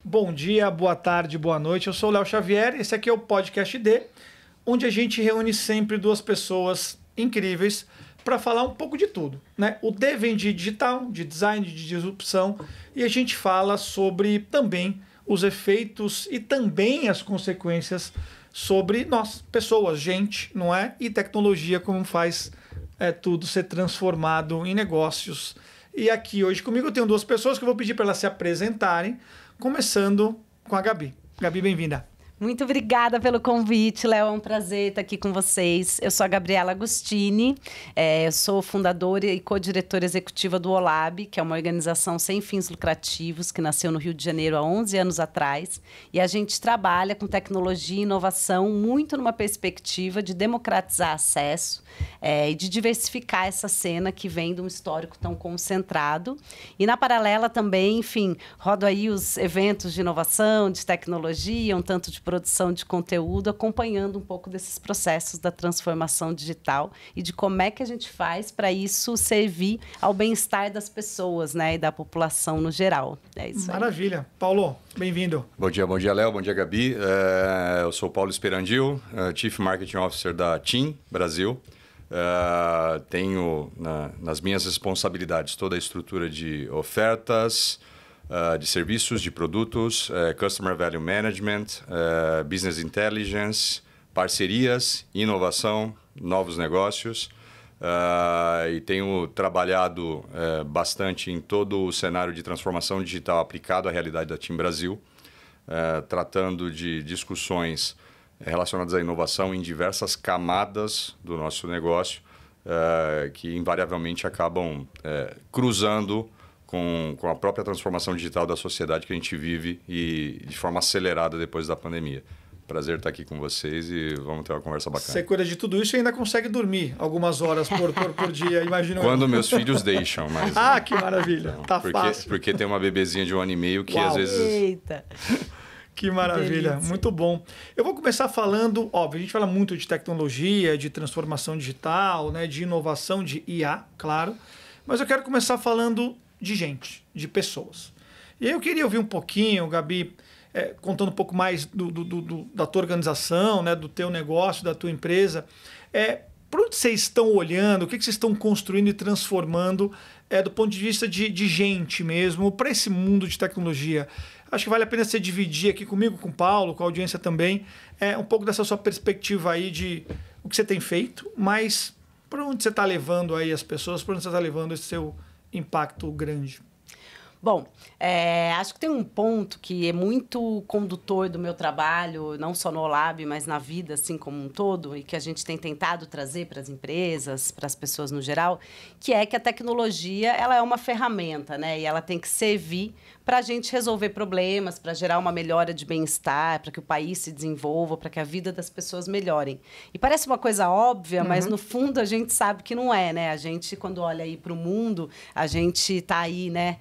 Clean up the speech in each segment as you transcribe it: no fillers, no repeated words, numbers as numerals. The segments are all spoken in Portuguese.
bom dia, boa tarde, boa noite. Eu sou o Léo Xavier e esse aqui é o Podcast D, onde a gente reúne sempre duas pessoas incríveis para falar um pouco de tudo, né? O D vem de digital, de design, de disrupção, e a gente fala sobre também os efeitos e também as consequências sobre nós, pessoas, gente, não é? E tecnologia, como faz tudo ser transformado em negócios. E aqui hoje comigo eu tenho duas pessoas que eu vou pedir para elas se apresentarem, começando com a Gabi. Gabi, bem-vinda. Muito obrigada pelo convite, Léo. É um prazer estar aqui com vocês. Eu sou a Gabriela Agostini, eu sou fundadora e co-diretora executiva do OLAB, que é uma organização sem fins lucrativos, que nasceu no Rio de Janeiro há 11 anos atrás. E a gente trabalha com tecnologia e inovação muito numa perspectiva de democratizar acesso e de diversificar essa cena que vem de um histórico tão concentrado. E na paralela também, enfim, rodo aí os eventos de inovação, de tecnologia, um tanto de produção de conteúdo, acompanhando um pouco desses processos da transformação digital e de como é que a gente faz para isso servir ao bem-estar das pessoas, né, e da população no geral. É isso aí. Maravilha. Paulo, bem-vindo. Bom dia, Léo. Bom dia, Gabi. Eu sou o Paulo Esperandil, Chief Marketing Officer da TIM Brasil. Tenho nas minhas responsabilidades toda a estrutura de ofertas, de serviços, de produtos, Customer Value Management, Business Intelligence, parcerias, inovação, novos negócios. E tenho trabalhado bastante em todo o cenário de transformação digital aplicado à realidade da TIM Brasil, tratando de discussões relacionadas à inovação em diversas camadas do nosso negócio, que invariavelmente acabam cruzando com a própria transformação digital da sociedade que a gente vive e de forma acelerada depois da pandemia. Prazer estar aqui com vocês e vamos ter uma conversa bacana. Você cuida de tudo isso e ainda consegue dormir algumas horas por dia, imagino. Quando meus filhos deixam. Mas, que maravilha. Então, tá fácil. Porque tem uma bebezinha de 1 ano e meio que às vezes... Eita! Que maravilha, muito bom. Eu vou começar falando, óbvio, a gente fala muito de tecnologia, de transformação digital, né, de inovação, de IA, claro, mas eu quero começar falando de gente, de pessoas. E aí eu queria ouvir um pouquinho, Gabi, contando um pouco mais da tua organização, né, do teu negócio, da tua empresa. Por onde vocês estão olhando, o que vocês estão construindo e transformando do ponto de vista de gente mesmo, para esse mundo de tecnologia? Acho que vale a pena você dividir aqui comigo, com o Paulo, com a audiência também, um pouco dessa sua perspectiva aí de o que você tem feito, mas para onde você está levando aí as pessoas, para onde você está levando esse seu impacto grande? Bom, acho que tem um ponto que é muito condutor do meu trabalho, não só no OLAB, mas na vida assim como um todo, e que a gente tem tentado trazer para as empresas, para as pessoas no geral, que é que a tecnologia ela é uma ferramenta, né? E ela tem que servir para a gente resolver problemas, para gerar uma melhora de bem-estar, para que o país se desenvolva, para que a vida das pessoas melhorem. E parece uma coisa óbvia, mas no fundo a gente sabe que não é, né? A gente, quando olha aí para o mundo, a gente está aí, né?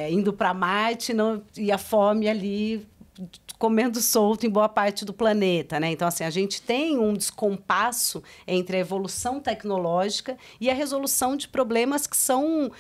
Indo para Marte e a fome ali comendo solto em boa parte do planeta, né? Então, assim, a gente tem um descompasso entre a evolução tecnológica e a resolução de problemas que são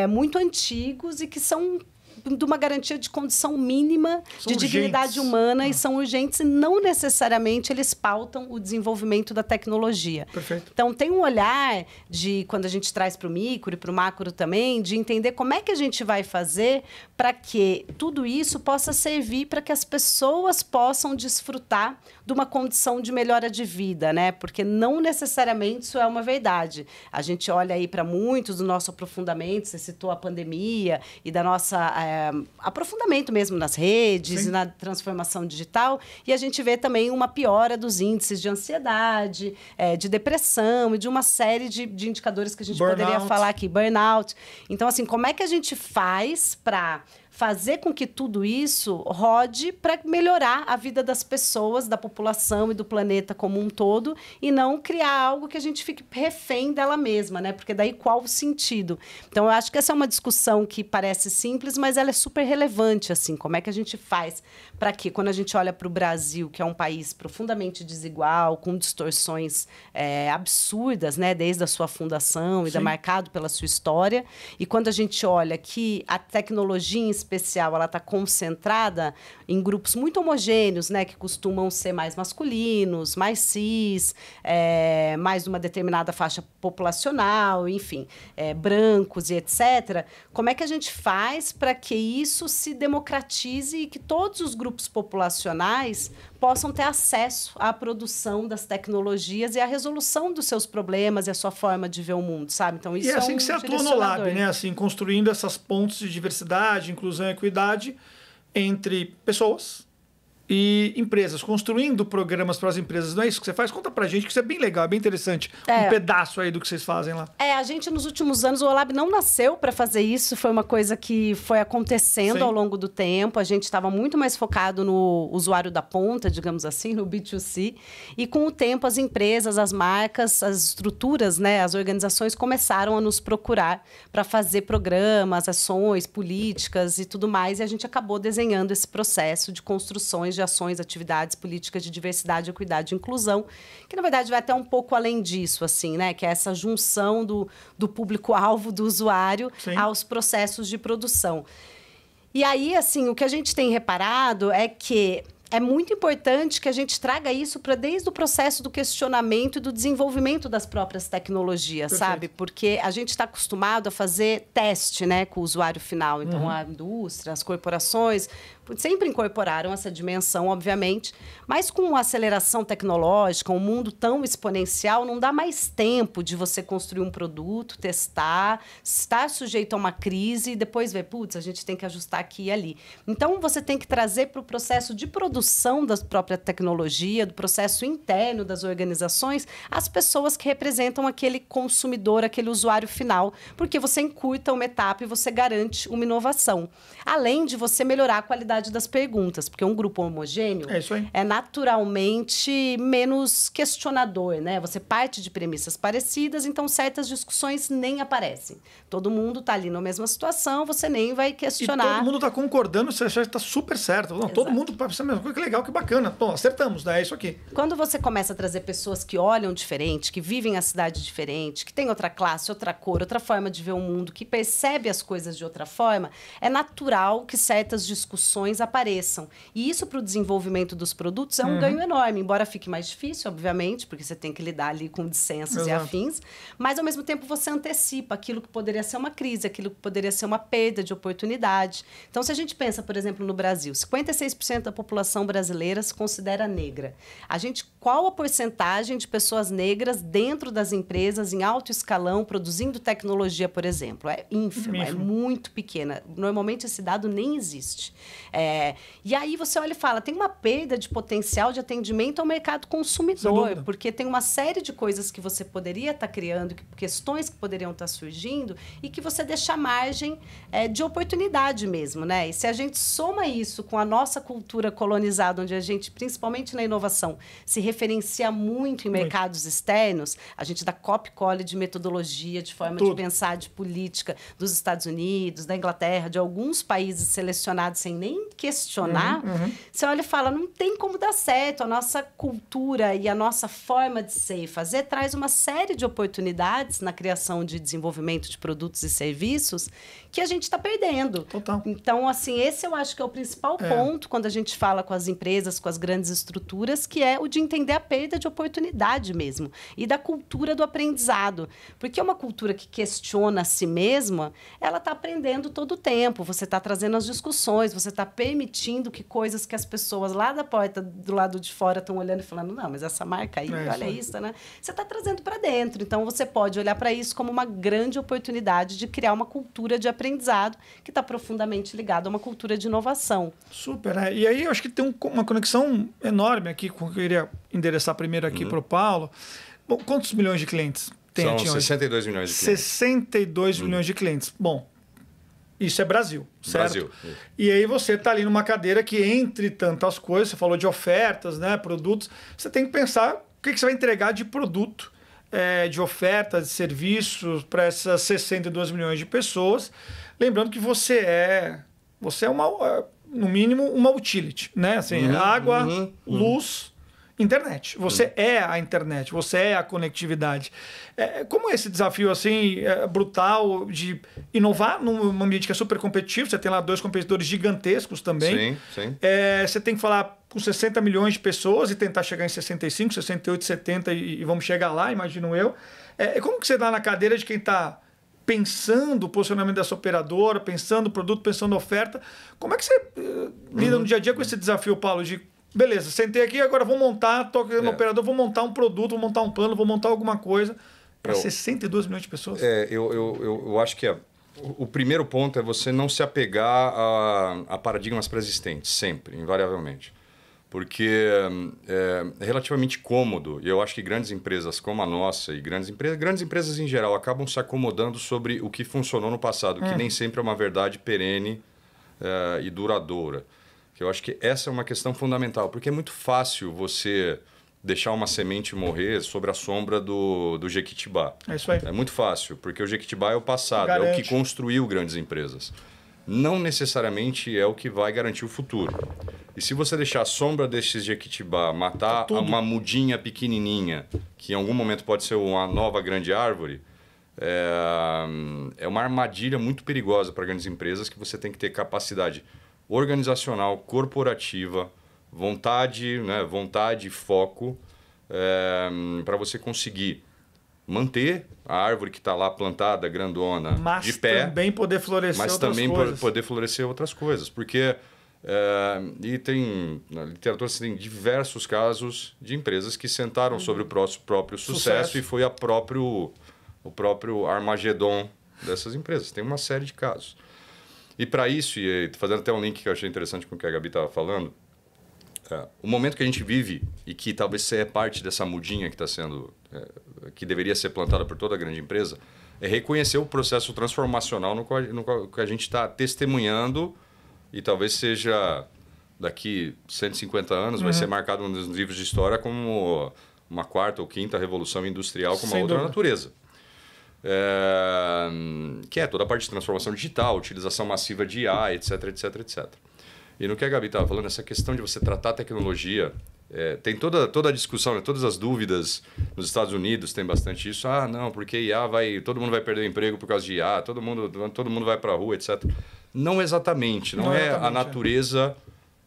muito antigos e que são de uma garantia de condição mínima de dignidade humana e são urgentes e não necessariamente eles pautam o desenvolvimento da tecnologia. Perfeito. Então, tem um olhar de, quando a gente traz para o micro e para o macro também, de entender como é que a gente vai fazer para que tudo isso possa servir para que as pessoas possam desfrutar de uma condição de melhora de vida, né? Porque não necessariamente isso é uma verdade. A gente olha aí para muitos do nosso aprofundamento, você citou a pandemia e da nossa aprofundamento mesmo nas redes e na transformação digital, e a gente vê também uma piora dos índices de ansiedade, de depressão e de uma série de indicadores que a gente poderia falar aqui, burnout. Então, assim, como é que a gente faz para fazer com que tudo isso rode para melhorar a vida das pessoas, da população e do planeta como um todo, e não criar algo que a gente fique refém dela mesma, né? Porque daí qual o sentido? Então, eu acho que essa é uma discussão que parece simples, mas ela é super relevante, assim. Como é que a gente faz para que, quando a gente olha para o Brasil, que é um país profundamente desigual, com distorções absurdas, né? Desde a sua fundação e marcado pela sua história, e quando a gente olha que a tecnologia, em especial, ela está concentrada em grupos muito homogêneos, né, que costumam ser mais masculinos, mais cis, mais de uma determinada faixa populacional, enfim, brancos e etc., como é que a gente faz para que isso se democratize e que todos os grupos populacionais possam ter acesso à produção das tecnologias e à resolução dos seus problemas e a sua forma de ver o mundo, sabe? Então, isso e é assim que você atua no Lab, né? Assim, construindo essas pontes de diversidade, inclusão e equidade entre pessoas e empresas, construindo programas para as empresas. Não é isso que você faz? Conta pra gente, que isso é bem legal, é bem interessante. Um pedaço aí do que vocês fazem lá. A gente, nos últimos anos, o Olab não nasceu para fazer isso, foi uma coisa que foi acontecendo ao longo do tempo. A gente estava muito mais focado no usuário da ponta, digamos assim, no B2C. E com o tempo, as empresas, as marcas, as estruturas, né, as organizações começaram a nos procurar para fazer programas, ações, políticas e tudo mais. E a gente acabou desenhando esse processo de construções de ações, atividades, políticas de diversidade, equidade e inclusão, que, na verdade, vai até um pouco além disso, assim, né? Que é essa junção do público-alvo, do usuário, aos processos de produção. E aí, assim, o que a gente tem reparado é que é muito importante que a gente traga isso para desde o processo do questionamento e do desenvolvimento das próprias tecnologias, sabe? Porque a gente está acostumado a fazer teste, né, com o usuário final. Então, a indústria, as corporações sempre incorporaram essa dimensão, obviamente, mas com a aceleração tecnológica, um mundo tão exponencial, não dá mais tempo de você construir um produto, testar, estar sujeito a uma crise e depois ver, putz, a gente tem que ajustar aqui e ali. Então, você tem que trazer para o processo de produção da própria tecnologia, do processo interno das organizações, as pessoas que representam aquele consumidor, aquele usuário final, porque você encurta uma etapa e você garante uma inovação. Além de você melhorar a qualidade das perguntas, porque um grupo homogêneo é naturalmente menos questionador, né? Você parte de premissas parecidas, então certas discussões nem aparecem. Todo mundo está ali na mesma situação, você nem vai questionar. E todo mundo está concordando, você acha que está super certo. Não, todo mundo pensa a mesma coisa, que legal, que bacana. Bom, acertamos, né? É isso aqui. Quando você começa a trazer pessoas que olham diferente, que vivem a cidade diferente, que têm outra classe, outra cor, outra forma de ver o mundo, que percebe as coisas de outra forma, é natural que certas discussões apareçam. E isso, para o desenvolvimento dos produtos, é um ganho enorme, embora fique mais difícil, obviamente, porque você tem que lidar ali com dissensos e afins, mas, ao mesmo tempo, você antecipa aquilo que poderia ser uma crise, aquilo que poderia ser uma perda de oportunidade. Então, se a gente pensa, por exemplo, no Brasil, 56% da população brasileira se considera negra. Qual a porcentagem de pessoas negras dentro das empresas, em alto escalão, produzindo tecnologia, por exemplo? É ínfima, é muito pequena. Normalmente, esse dado nem existe. E aí você olha e fala, tem uma perda de potencial de atendimento ao mercado consumidor, porque tem uma série de coisas que você poderia estar criando, questões que poderiam estar surgindo e que você deixa margem de oportunidade mesmo, né? E se a gente soma isso com a nossa cultura colonizada, onde a gente, principalmente na inovação, se referencia muito em mercados externos, a gente dá copy-colle de metodologia, de forma de pensar, de política dos Estados Unidos, da Inglaterra, de alguns países selecionados sem nem questionar, você olha e fala, não tem como dar certo. A nossa cultura e a nossa forma de ser e fazer traz uma série de oportunidades na criação de desenvolvimento de produtos e serviços que a gente está perdendo. Total. Então, assim, esse eu acho que é o principal ponto quando a gente fala com as empresas, com as grandes estruturas, que é o de entender a perda de oportunidade mesmo e da cultura do aprendizado. Porque uma cultura que questiona a si mesma, ela está aprendendo todo o tempo. Você está trazendo as discussões, você está permitindo que coisas que as pessoas lá da porta, do lado de fora, estão olhando e falando, não, mas essa marca aí, olha isso, né? Você está trazendo para dentro. Então, você pode olhar para isso como uma grande oportunidade de criar uma cultura de aprendizado que está profundamente ligada a uma cultura de inovação. Super. E aí, eu acho que tem uma conexão enorme aqui, com o que eu iria endereçar primeiro aqui para o Paulo. Bom, quantos milhões de clientes tem? São 62 milhões de clientes. 62 milhões de clientes. Bom, isso é Brasil, certo? Brasil. E aí você está ali numa cadeira que, entre tantas coisas, você falou de ofertas, né, produtos, você tem que pensar o que você vai entregar de produto, de oferta, de serviços para essas 62 milhões de pessoas. Lembrando que você é no mínimo, uma utility, né? Assim, água, luz internet. Você é a internet, você é a conectividade. Como é esse desafio assim brutal de inovar num ambiente que é super competitivo? Você tem lá 2 competidores gigantescos também. Sim. Você tem que falar com 60 milhões de pessoas e tentar chegar em 65, 68, 70 e vamos chegar lá, imagino eu. Como que você dá na cadeira de quem está pensando o posicionamento dessa operadora, pensando o produto, pensando a oferta? Como é que você lida no dia a dia com esse desafio, Paulo, de beleza, sentei aqui, agora vou montar, tô no operador, vou montar um produto, vou montar um plano, vou montar alguma coisa para 62 milhões de pessoas? Eu acho que o primeiro ponto é você não se apegar a paradigmas pré-existentes, sempre, invariavelmente. Porque é relativamente cômodo, e eu acho que grandes empresas como a nossa e grandes empresas em geral acabam se acomodando sobre o que funcionou no passado, que nem sempre é uma verdade perene e duradoura. Eu acho que essa é uma questão fundamental, porque é muito fácil você deixar uma semente morrer sobre a sombra do Jequitibá. É isso aí. É muito fácil, porque o Jequitibá é o passado, é o que construiu grandes empresas. Não necessariamente é o que vai garantir o futuro. E se você deixar a sombra desse Jequitibá matar uma mudinha pequenininha, que em algum momento pode ser uma nova grande árvore, é uma armadilha muito perigosa para grandes empresas, que você tem que ter capacidade organizacional, corporativa, vontade e foco para você conseguir manter a árvore que está lá plantada, grandona, de pé. Mas também poder florescer outras coisas. Mas também poder florescer outras coisas. Porque e tem, na literatura você tem diversos casos de empresas que sentaram sobre o próprio sucesso e foi o próprio Armagedon dessas empresas. Tem uma série de casos. E para isso, e fazendo até um link que eu achei interessante com o que a Gabi estava falando, o momento que a gente vive, e que talvez seja parte dessa mudinha que está sendo, que deveria ser plantada por toda grande empresa, é reconhecer o processo transformacional no qual que a gente está testemunhando, e talvez seja daqui 150 anos, vai ser marcado nos livros de história como uma 4ª ou 5ª revolução industrial com uma outra natureza. Que é toda a parte de transformação digital, utilização massiva de IA, etc, etc, etc. E no que a Gabi estava falando, essa questão de você tratar a tecnologia, tem toda a discussão, né? Todas as dúvidas nos Estados Unidos, tem bastante isso. Não, porque IA todo mundo vai perder o emprego por causa de IA, todo mundo vai para a rua, etc. Não exatamente, não é a natureza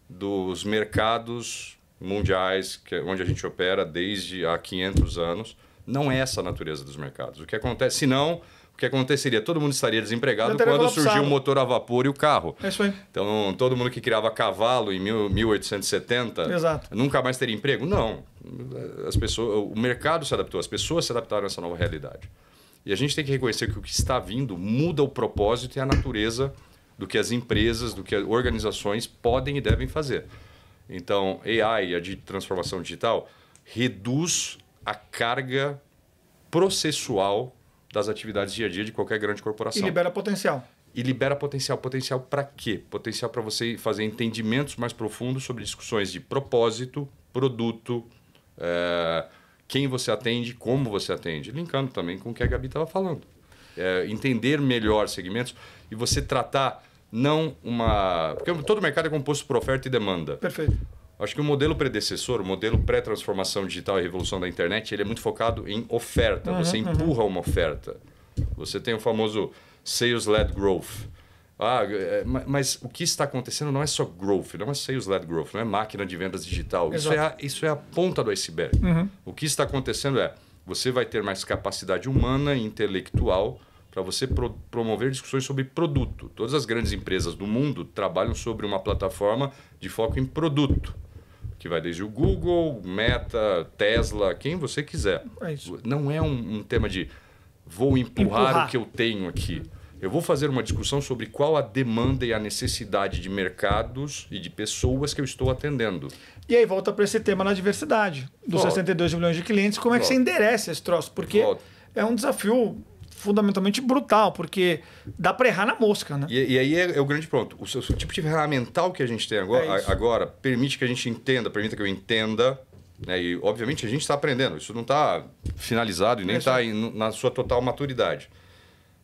dos mercados mundiais onde a gente opera desde há 500 anos. Não é essa a natureza dos mercados. O que acontece, senão, o que aconteceria? Todo mundo estaria desempregado quando surgiu o motor a vapor e o carro. É isso aí. Então, todo mundo que criava cavalo em 1870 nunca mais teria emprego? Não. O mercado se adaptou, as pessoas se adaptaram a essa nova realidade. E a gente tem que reconhecer que o que está vindo muda o propósito e a natureza do que as empresas, do que as organizações podem e devem fazer. Então, AI, a de transformação digital, reduz a carga processual das atividades dia a dia de qualquer grande corporação. E libera potencial. E libera potencial. Potencial para quê? Potencial para você fazer entendimentos mais profundos sobre discussões de propósito, produto, quem você atende, como você atende. Linkando também com o que a Gabi estava falando. Entender melhor segmentos e você tratar porque todo mercado é composto por oferta e demanda. Perfeito. Acho que o modelo predecessor, o modelo pré-transformação digital e revolução da internet, ele é muito focado em oferta. Você empurra uma oferta. Você tem o famoso sales-led growth. Mas o que está acontecendo não é só growth, não é sales-led growth, não é máquina de vendas digital. Isso é a ponta do iceberg. O que está acontecendo você vai ter mais capacidade humana e intelectual para você promover discussões sobre produto. Todas as grandes empresas do mundo trabalham sobre uma plataforma de foco em produto, que vai desde o Google, Meta, Tesla, quem você quiser. Não é um tema de vou empurrar o que eu tenho aqui. Eu vou fazer uma discussão sobre qual a demanda e a necessidade de mercados e de pessoas que eu estou atendendo. E aí volta para esse tema na diversidade. Dos 62 milhões de clientes, como é que você endereça esse troço? Porque é um desafio fundamentalmente brutal, porque dá para errar na mosca, né? E aí é o grande ponto. O tipo de ferramental que a gente tem agora permite que a gente entenda, permita que eu entenda, né? E obviamente a gente está aprendendo. Isso não está finalizado e nem está na sua total maturidade.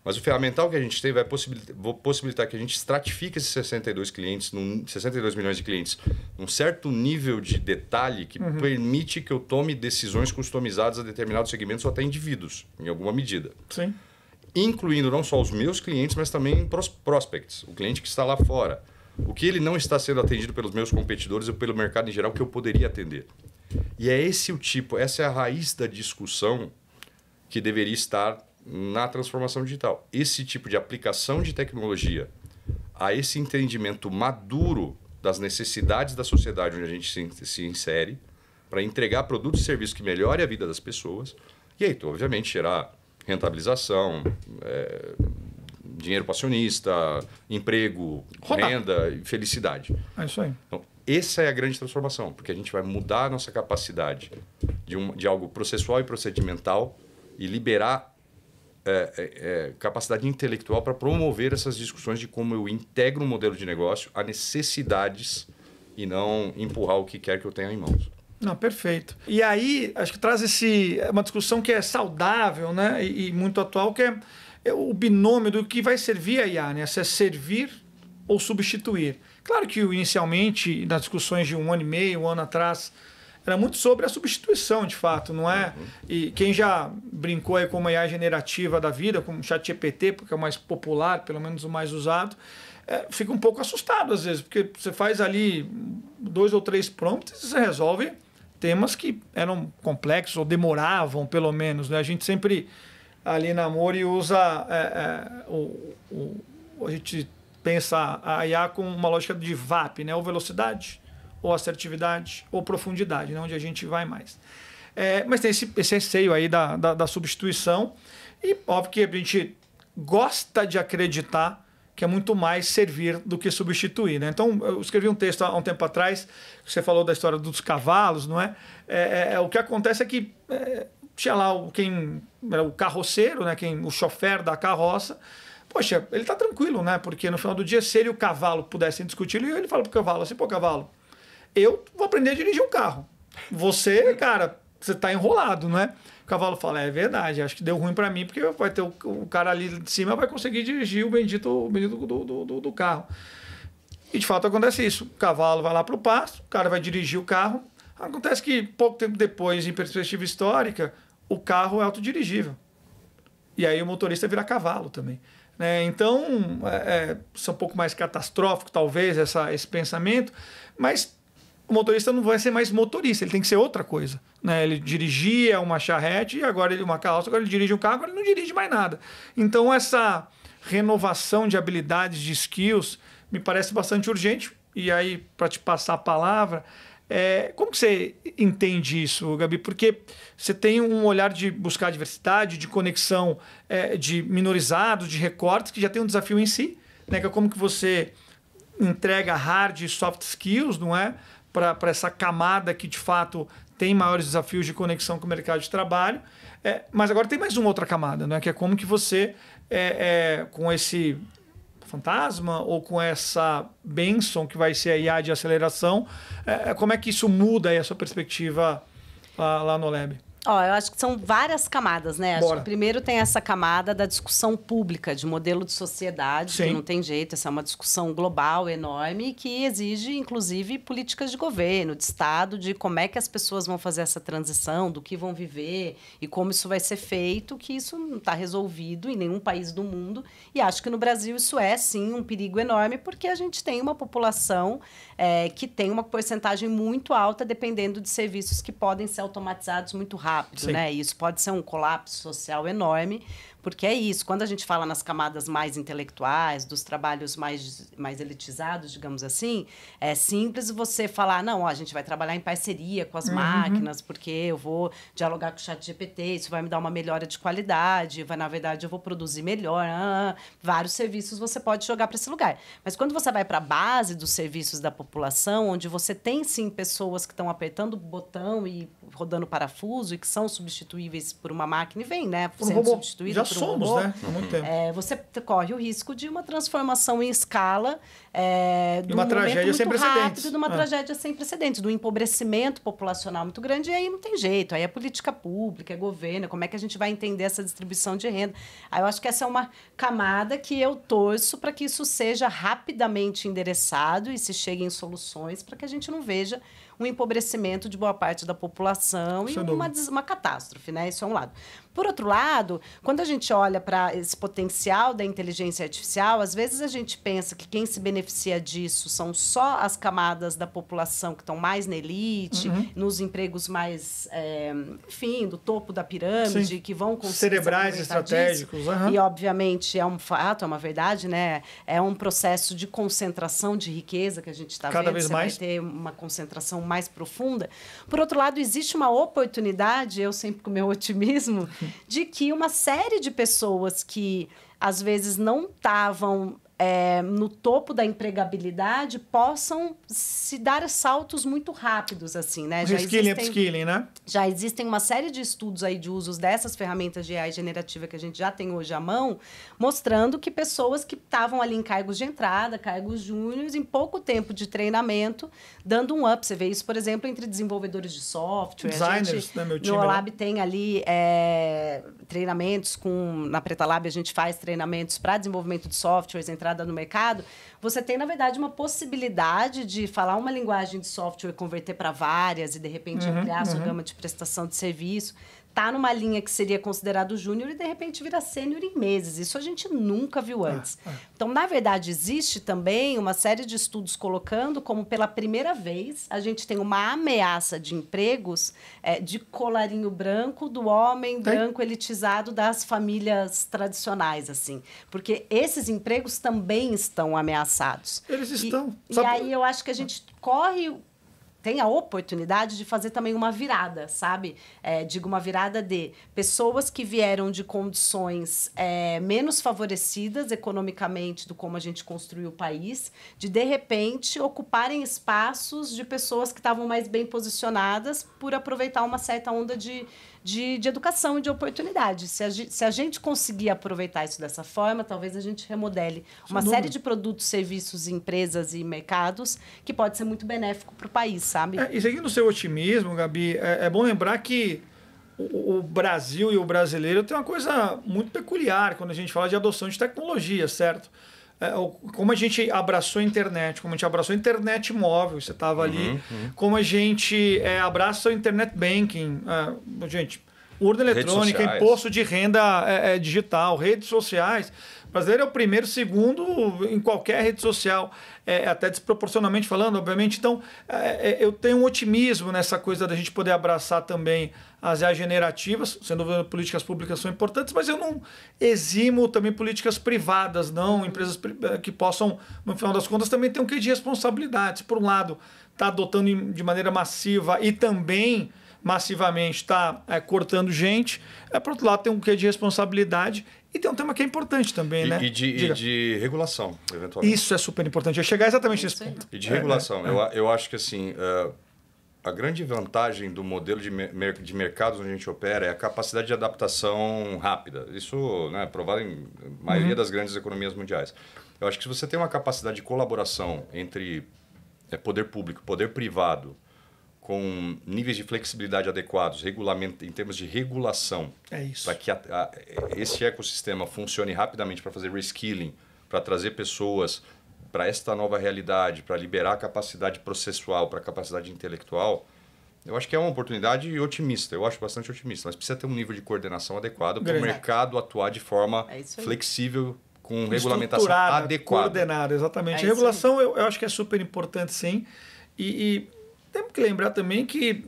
Mas o ferramental que a gente tem vai possibilitar que a gente estratifique esses 62 milhões de clientes num certo nível de detalhe que permite que eu tome decisões customizadas a determinados segmentos ou até indivíduos, em alguma medida. Sim. Incluindo não só os meus clientes, mas também prospects, o cliente que está lá fora. O que ele não está sendo atendido pelos meus competidores ou pelo mercado em geral que eu poderia atender. E é essa é a raiz da discussão que deveria estar na transformação digital. Esse tipo de aplicação de tecnologia a esse entendimento maduro das necessidades da sociedade onde a gente se insere, para entregar produtos e serviços que melhorem a vida das pessoas, e aí, obviamente, gerar rentabilização, dinheiro para acionista, emprego, renda e felicidade. É isso aí. Então, essa é a grande transformação, porque a gente vai mudar a nossa capacidade de algo processual e procedimental e liberar capacidade intelectual para promover essas discussões de como eu integro um modelo de negócio a necessidades e não empurrar o que quer que eu tenha em mãos. Não, perfeito. E aí, acho que traz uma discussão que é saudável, né? E muito atual, que é o binômio do que vai servir a IA, né? Se é servir ou substituir. Claro que inicialmente, nas discussões de 1 ano e meio, 1 ano atrás, era muito sobre a substituição, de fato, não é? E quem já brincou aí com uma IA generativa da vida, como o ChatGPT, porque é o mais popular, pelo menos o mais usado, fica um pouco assustado às vezes, porque você faz ali 2 ou 3 prompts e você resolve temas que eram complexos ou demoravam, pelo menos, né? A gente sempre, ali na Amori, usa... a gente pensa a IA com uma lógica de VAP, né? Ou velocidade, ou assertividade, ou profundidade, né? Onde a gente vai mais. Mas tem esse receio aí da substituição, e óbvio que a gente gosta de acreditar que é muito mais servir do que substituir, né? Então, eu escrevi um texto há um tempo atrás, você falou da história dos cavalos, não é? O que acontece é que tinha lá quem era o carroceiro, né? O chofer da carroça. Poxa, ele está tranquilo, né? Porque no final do dia, se ele e o cavalo pudessem discutir, ele fala pro cavalo assim: pô, cavalo, eu vou aprender a dirigir um carro. Você, cara, você está enrolado, não é? O cavalo fala: é verdade, acho que deu ruim para mim, porque vai ter o cara ali de cima vai conseguir dirigir o bendito do carro. E de fato acontece isso. O cavalo vai lá para o pasto, o cara vai dirigir o carro. Acontece que pouco tempo depois, em perspectiva histórica, o carro é autodirigível. E aí o motorista vira cavalo também. Né? Então, isso é um pouco mais catastrófico, talvez, esse pensamento, mas o motorista não vai ser mais motorista, ele tem que ser outra coisa. Né? Ele dirigia uma charrete, uma carroça, agora ele dirige um carro, agora ele não dirige mais nada. Então, essa renovação de habilidades, de skills, me parece bastante urgente. E aí, para te passar a palavra, como que você entende isso, Gabi? Porque você tem um olhar de buscar diversidade, de conexão de minorizados, de recortes, que já tem um desafio em si, né? Que é como que você entrega hard e soft skills, não é? Para essa camada que, de fato, tem maiores desafios de conexão com o mercado de trabalho. Mas agora tem mais uma outra camada, né? Que é como que você, com esse fantasma ou com essa bênção que vai ser a IA de aceleração, como é que isso muda aí a sua perspectiva lá no Lab? Eu acho que são várias camadas, né? Acho que primeiro tem essa camada da discussão pública, de modelo de sociedade, Sim. que não tem jeito, essa é uma discussão global, enorme, que exige, inclusive, políticas de governo, de Estado, de como é que as pessoas vão fazer essa transição, do que vão viver e como isso vai ser feito, que isso não está resolvido em nenhum país do mundo. E acho que no Brasil isso é, sim, um perigo enorme, porque a gente tem uma população que tem uma porcentagem muito alta, dependendo de serviços que podem ser automatizados muito rápido, né? E isso pode ser um colapso social enorme, porque é isso. Quando a gente fala nas camadas mais intelectuais, dos trabalhos mais elitizados, digamos assim, é simples você falar: não, a gente vai trabalhar em parceria com as máquinas, porque eu vou dialogar com o ChatGPT, isso vai me dar uma melhora de qualidade, na verdade eu vou produzir melhor. Vários serviços você pode jogar para esse lugar. Mas quando você vai para a base dos serviços da população, onde você tem, sim, pessoas que estão apertando o botão e rodando parafuso e que são substituíveis por uma máquina, e vem, né? Sendo substituída por somos, robô, né? Há muito tempo. Você corre o risco de uma transformação em escala, de uma tragédia sem precedentes. De uma tragédia sem precedentes, do empobrecimento populacional muito grande, e aí não tem jeito, aí é política pública, é governo, como é que a gente vai entender essa distribuição de renda? Aí eu acho que essa é uma camada que eu torço para que isso seja rapidamente endereçado e se chegue em soluções para que a gente não veja um empobrecimento de boa parte da população e uma catástrofe, né? Isso é um lado. Por outro lado, quando a gente olha para esse potencial da inteligência artificial, às vezes a gente pensa que quem se beneficia disso são só as camadas da população que estão mais na elite, nos empregos mais, enfim, do topo da pirâmide, Sim. que vão conseguir cerebrais estratégicos. E, obviamente, é um fato, é uma verdade, né? É um processo de concentração de riqueza que a gente está vendo. Cada vez mais. Vai ter uma concentração mais profunda. Por outro lado, existe uma oportunidade, eu sempre com o meu otimismo, de que uma série de pessoas que às vezes não estavam no topo da empregabilidade possam se dar saltos muito rápidos, assim, né? Reskilling, upskilling, né? Já existem uma série de estudos aí de usos dessas ferramentas de AI generativa que a gente já tem hoje à mão, mostrando que pessoas que estavam ali em cargos de entrada, cargos júniores, em pouco tempo de treinamento, dando um up. Você vê isso, por exemplo, entre desenvolvedores de software. Designers, né? Meu time no Lab tem ali treinamentos na Preta Lab a gente faz treinamentos para desenvolvimento de softwares, entrada no mercado. Você tem, na verdade, uma possibilidade de falar uma linguagem de software, converter para várias e, de repente, ampliar a sua gama de prestação de serviço. Tá numa linha que seria considerado júnior e, de repente, vira sênior em meses. Isso a gente nunca viu antes. Então, na verdade, existe também uma série de estudos colocando como, pela primeira vez, a gente tem uma ameaça de empregos de colarinho branco do homem branco elitizado das famílias tradicionais, assim. Porque esses empregos também estão ameaçados. Eles estão. E aí eu acho que a gente tem a oportunidade de fazer também uma virada, sabe? Digo, uma virada de pessoas que vieram de condições menos favorecidas economicamente do como a gente construiu o país, de repente, ocuparem espaços de pessoas que estavam mais bem posicionadas por aproveitar uma certa onda de educação e de oportunidade. Se a gente conseguir aproveitar isso dessa forma, talvez a gente remodele uma série de produtos, serviços, empresas e mercados que pode ser muito benéfico para o país, sabe? E seguindo o seu otimismo, Gabi, é bom lembrar que o Brasil e o brasileiro tem uma coisa muito peculiar quando a gente fala de adoção de tecnologia, certo? Como a gente abraçou a internet, como a gente abraçou a internet móvel, você estava ali, como a gente abraça o internet banking, gente, urna eletrônica, imposto de renda digital, redes sociais. O brasileiro é o primeiro, segundo em qualquer rede social, até desproporcionalmente falando, obviamente. Então, eu tenho um otimismo nessa coisa da gente poder abraçar também as AI generativas, sem dúvida, políticas públicas são importantes, mas eu não eximo também políticas privadas, não, empresas que possam, no final das contas, também ter um quê de responsabilidade. Por um lado, está adotando de maneira massiva e também massivamente está cortando gente, por outro lado, tem um quê de responsabilidade. E tem um tema que é importante também, né? E de regulação, eventualmente. Isso é super importante. Eu ia chegar exatamente nesse ponto. E de regulação. Eu acho que, assim, a grande vantagem do modelo de mercados onde a gente opera é a capacidade de adaptação rápida. Isso, né, é provado em maioria das grandes economias mundiais. Eu acho que se você tem uma capacidade de colaboração entre poder público e poder privado, com níveis de flexibilidade adequados, em termos de regulação, para que esse ecossistema funcione rapidamente para fazer reskilling, para trazer pessoas para esta nova realidade, para liberar a capacidade processual, para a capacidade intelectual, eu acho que é uma oportunidade otimista, eu acho bastante otimista, mas precisa ter um nível de coordenação adequado para o mercado atuar de forma flexível, com regulamentação adequada. Coordenada, exatamente. A regulação eu acho que é super importante, sim, e temos que lembrar também que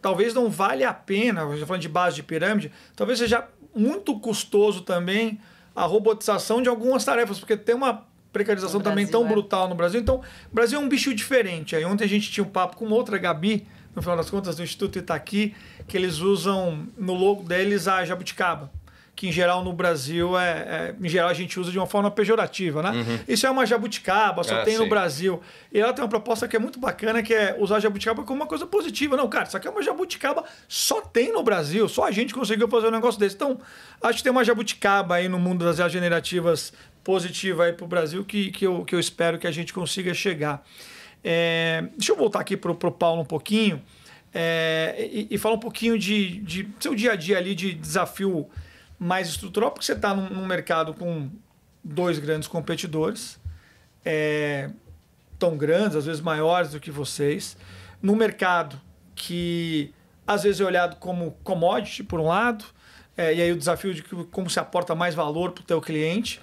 talvez não vale a pena, já falando de base de pirâmide, talvez seja muito custoso também a robotização de algumas tarefas, porque tem uma precarização também tão brutal no Brasil. Então, o Brasil é um bicho diferente. Aí ontem a gente tinha um papo com outra Gabi, no final das contas, do Instituto Itaqui, que eles usam no logo deles a jabuticaba, que em geral no Brasil em geral a gente usa de uma forma pejorativa, né? Isso é uma jabuticaba, só tem no Brasil. E ela tem uma proposta que é muito bacana, que é usar a jabuticaba como uma coisa positiva. Não, cara, isso aqui é uma jabuticaba, só tem no Brasil, só a gente conseguiu fazer um negócio desse. Então, acho que tem uma jabuticaba aí no mundo das IAs generativas positiva aí para o Brasil que eu espero que a gente consiga chegar. Deixa eu voltar aqui para o Paulo um pouquinho e falar um pouquinho de seu dia a dia ali de desafio mais estrutural, porque você está num mercado com 2 grandes competidores, tão grandes, às vezes maiores do que vocês, num mercado que às vezes é olhado como commodity, por um lado, e aí o desafio de como se aporta mais valor para o teu cliente.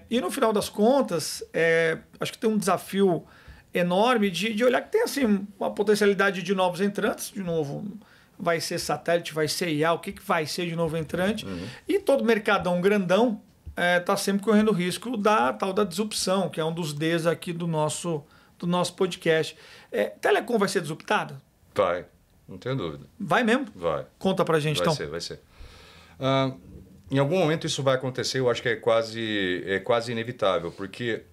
E no final das contas, acho que tem um desafio enorme de olhar que tem assim, uma potencialidade de novos entrantes, de novo, vai ser satélite, vai ser IA, o que vai ser de novo entrante, e todo mercadão grandão está sempre correndo o risco da tal da disrupção, que é um dos Ds aqui do nosso podcast. Telecom vai ser disruptada? Vai, não tenho dúvida. Vai mesmo? Vai. Conta pra gente, então. Vai ser. Em algum momento isso vai acontecer, eu acho que é quase inevitável, porque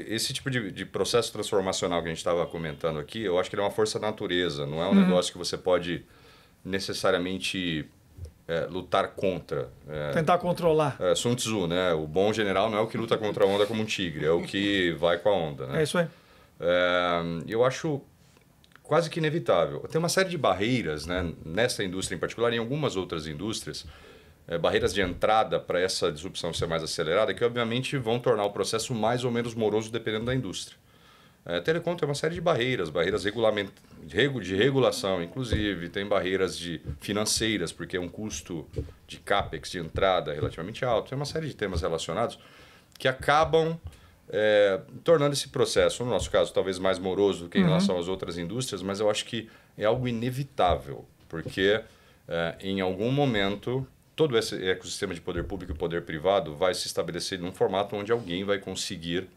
esse tipo de processo transformacional que a gente estava comentando aqui, eu acho que ele é uma força da natureza, não é um negócio que você pode necessariamente lutar contra. Tentar controlar. Sun Tzu, né? O bom general não é o que luta contra a onda como um tigre, é o que vai com a onda. Né? É isso aí. Eu acho quase que inevitável. Tem uma série de barreiras, né, nessa indústria em particular, e em algumas outras indústrias, barreiras de entrada para essa disrupção ser mais acelerada, que obviamente vão tornar o processo mais ou menos moroso dependendo da indústria. Telecom tem uma série de barreiras de regulação, inclusive, tem barreiras financeiras, porque é um custo de CAPEX de entrada relativamente alto, tem uma série de temas relacionados que acabam tornando esse processo, no nosso caso, talvez mais moroso do que em relação às outras indústrias, mas eu acho que é algo inevitável, porque em algum momento todo esse ecossistema de poder público e poder privado vai se estabelecer num formato onde alguém vai conseguir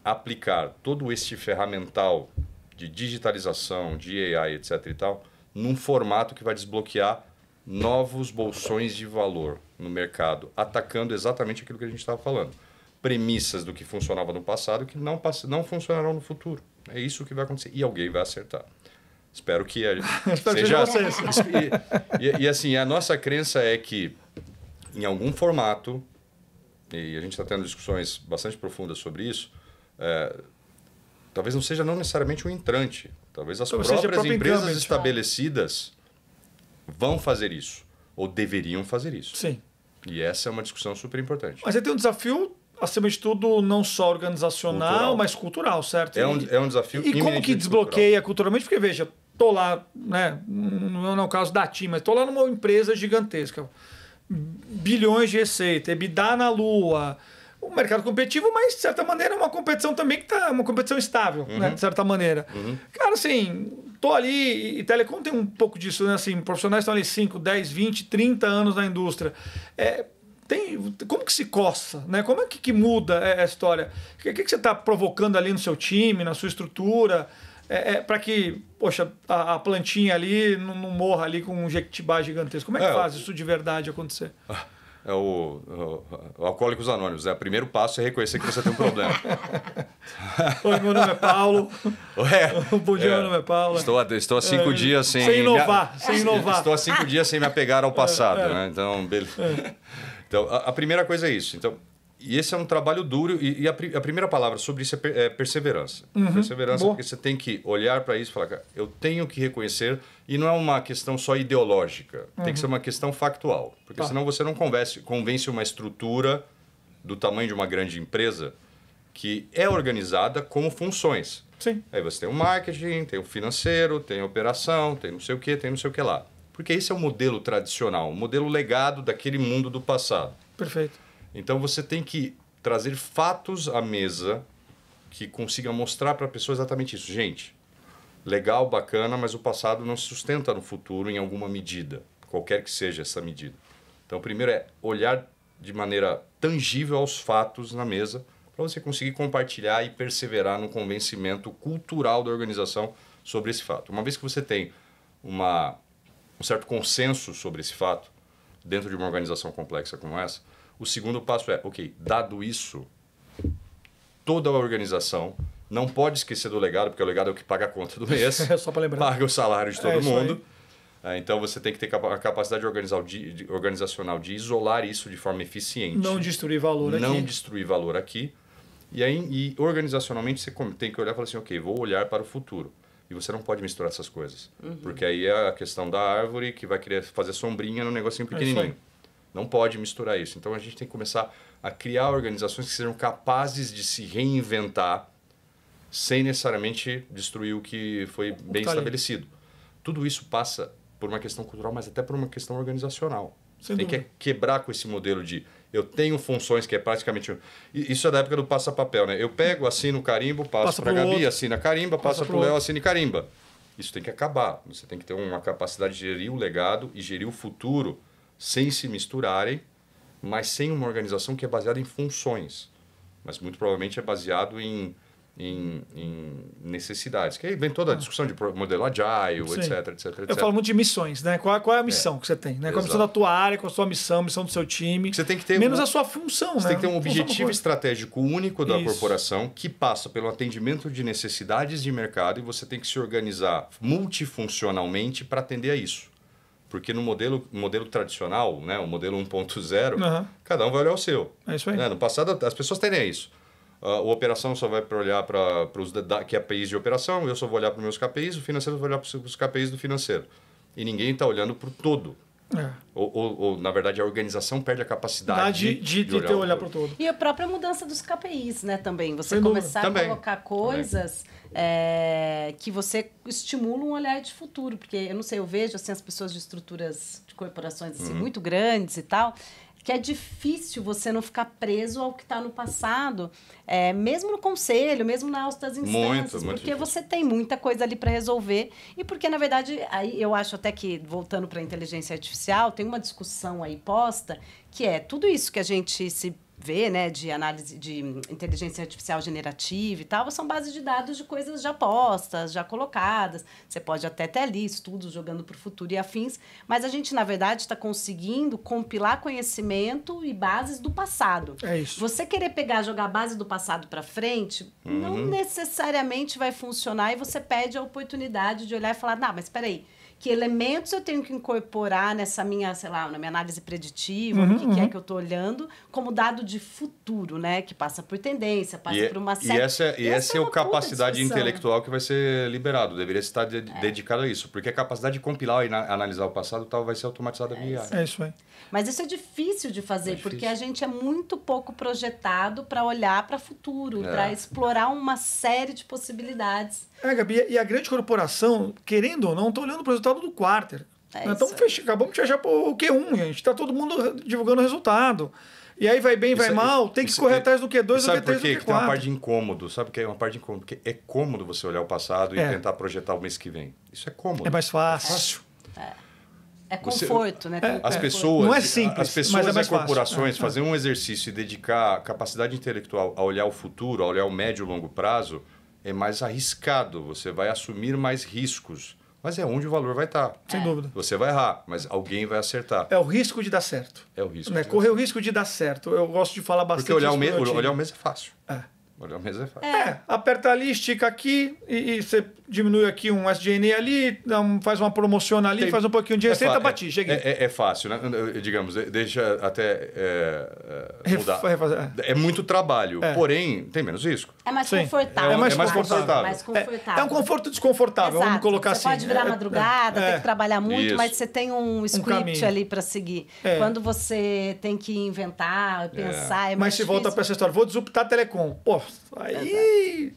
aplicar todo este ferramental de digitalização, de AI, etc. e tal, num formato que vai desbloquear novos bolsões de valor no mercado, atacando exatamente aquilo que a gente estava falando. Premissas do que funcionava no passado que não funcionarão no futuro. É isso que vai acontecer. E alguém vai acertar. Espero que seja vocês. E assim, a nossa crença é que em algum formato, e a gente está tendo discussões bastante profundas sobre isso, talvez não necessariamente um entrante, talvez as próprias empresas estabelecidas vão fazer isso, ou deveriam fazer isso. Sim. E essa é uma discussão super importante. Mas aí tem um desafio, acima de tudo, não só organizacional, mas cultural, certo? É um desafio. E como que desbloqueia culturalmente? Porque, veja, estou lá, né, não é o caso da TIM, mas estou lá numa empresa gigantesca, bilhões de receita, EBITDA na lua, um mercado competitivo, mas de certa maneira é uma competição também que está uma competição estável, né, de certa maneira. Cara, assim, estou ali, e telecom tem um pouco disso, né, assim, profissionais estão ali 5, 10, 20, 30 anos na indústria. Como que se coça, né? Como é que muda a história? O que você está provocando ali no seu time, na sua estrutura, para que, poxa, a plantinha ali não morra ali com um jequitibá gigantesco? Como é que faz isso de verdade acontecer? O Alcoólicos Anônimos, né? O primeiro passo é reconhecer que você tem um problema. Oi, meu nome é Paulo. Bom dia, meu nome é Paulo. Estou há 5 dias sem inovar. Estou há 5 dias sem me apegar ao passado. Né? Então, beleza. Então, a primeira coisa é isso. Então, e esse é um trabalho duro. E a primeira palavra sobre isso é perseverança. Perseverança, porque você tem que olhar para isso e falar, cara, eu tenho que reconhecer. E não é uma questão só ideológica. Tem que ser uma questão factual. Porque senão você não convence uma estrutura do tamanho de uma grande empresa que é organizada como funções. Sim. Aí você tem o marketing, tem o financeiro, tem a operação, tem não sei o que, tem não sei o que lá. Porque esse é o modelo tradicional, o modelo legado daquele mundo do passado. Perfeito. Então você tem que trazer fatos à mesa que consiga mostrar para a pessoa exatamente isso. Gente, legal, bacana, mas o passado não se sustenta no futuro em alguma medida, qualquer que seja essa medida. Então, primeiro é olhar de maneira tangível aos fatos na mesa para você conseguir compartilhar e perseverar no convencimento cultural da organização sobre esse fato. Uma vez que você tem uma um certo consenso sobre esse fato, dentro de uma organização complexa como essa, o segundo passo é, ok, dado isso, toda a organização não pode esquecer do legado, porque o legado é o que paga a conta do mês, Só para lembrar. paga o salário de todo mundo. Então você tem que ter a capacidade organizacional de isolar isso de forma eficiente. Não destruir valor aqui. Não destruir valor aqui. E organizacionalmente você tem que olhar e falar assim, ok, vou olhar para o futuro. E você não pode misturar essas coisas. Porque aí é a questão da árvore que vai querer fazer sombrinha num negocinho pequenininho. Não pode misturar isso. Então a gente tem que começar a criar organizações que sejam capazes de se reinventar sem necessariamente destruir o que foi bem estabelecido. Tudo isso passa por uma questão cultural, mas até por uma questão organizacional. Tem que quebrar com esse modelo de eu tenho funções que é praticamente... Isso é da época do passa-papel, né? Eu pego, assino, carimbo, passo para a Gabi, assina, carimba, passa para o Léo, assina e carimba. Isso tem que acabar. Você tem que ter uma capacidade de gerir o legado e gerir o futuro sem se misturarem, mas sem uma organização que é baseada em funções. Mas muito provavelmente é baseado em necessidades. Que aí vem toda a discussão de modelo agile, etc. Eu falo muito de missões, né? Qual é a missão que você tem? Né? Qual é a missão da tua área, qual é a sua missão do seu time. Você tem que ter menos a sua função, você tem que ter um objetivo estratégico único da corporação que passa pelo atendimento de necessidades de mercado e você tem que se organizar multifuncionalmente para atender a isso. Porque no modelo tradicional, né, o modelo 1.0, cada um vai olhar o seu. É isso aí. No passado, as pessoas têm isso. A operação só vai olhar para os KPIs de operação, eu só vou olhar para os meus KPIs, o financeiro vai olhar para os KPIs do financeiro. E ninguém está olhando para o todo. Ou, na verdade, a organização perde a capacidade de olhar para o todo. E a própria mudança dos KPIs, né, também. Você começar a colocar coisas que você estimula um olhar de futuro. Porque, eu não sei, eu vejo assim, as pessoas de estruturas de corporações assim, muito grandes e tal, que é difícil você não ficar preso ao que está no passado, mesmo no conselho, mesmo na altas instâncias, muito porque você tem muita coisa ali para resolver e porque, na verdade, aí eu acho até que, voltando para a inteligência artificial, tem uma discussão aí posta que é tudo isso que a gente se vê, né, de análise de inteligência artificial generativa e tal, são bases de dados de coisas já postas, já colocadas. Você pode até ter ali estudos jogando para o futuro e afins, mas a gente, na verdade, está conseguindo compilar conhecimento e bases do passado. É isso. Você querer pegar, jogar a base do passado para frente, não necessariamente vai funcionar e você perde a oportunidade de olhar e falar, não, mas espera aí, que elementos eu tenho que incorporar nessa minha, sei lá, na minha análise preditiva, no que é que eu estou olhando, como dado de futuro, né? Que passa por tendência, passa por uma série... E essa é a capacidade intelectual que vai ser liberado. Deveria estar dedicado a isso. Porque a capacidade de compilar e analisar o passado vai ser automatizada via IA. É isso aí. Mas isso é difícil de fazer, porque a gente é muito pouco projetado para olhar para o futuro, para explorar uma série de possibilidades. Gabi, e a grande corporação, querendo ou não, está olhando para o resultado do quarter. Acabamos de fechar o Q1, gente. Está todo mundo divulgando o resultado. E aí vai bem, vai mal, tem que correr atrás do Q2, do Q3, do Q4. Sabe por quê? Que tem uma parte de incômodo. Sabe o que é uma parte de incômodo? Porque é cômodo você olhar o passado e tentar projetar o mês que vem. Isso é cômodo. É mais fácil. É conforto, né? As pessoas, não é simples, as pessoas mas é e corporações fazer um exercício e dedicar capacidade intelectual a olhar o futuro, a olhar o médio e longo prazo, é mais arriscado. Você vai assumir mais riscos. Mas é onde o valor vai estar. Sem dúvida. Você vai errar, mas alguém vai acertar. É o risco de dar certo. É o risco. Correr o risco de dar certo. Eu gosto de falar bastante. Porque olhar o mês é fácil. Olhar o mês é fácil. Aperta ali, estica aqui e você diminui aqui um SG&A ali, faz uma promoção ali, faz um pouquinho de receita, bati, cheguei. É fácil, né? Digamos, deixa até mudar. É muito trabalho, porém tem menos risco. É mais confortável. É mais confortável. É um conforto desconfortável, vamos colocar assim. Você pode virar madrugada, ter que trabalhar muito, mas você tem um script ali para seguir. Quando você tem que inventar, pensar, é mais Mas se volta para essa história, vou disruptar a telecom. Pô, aí...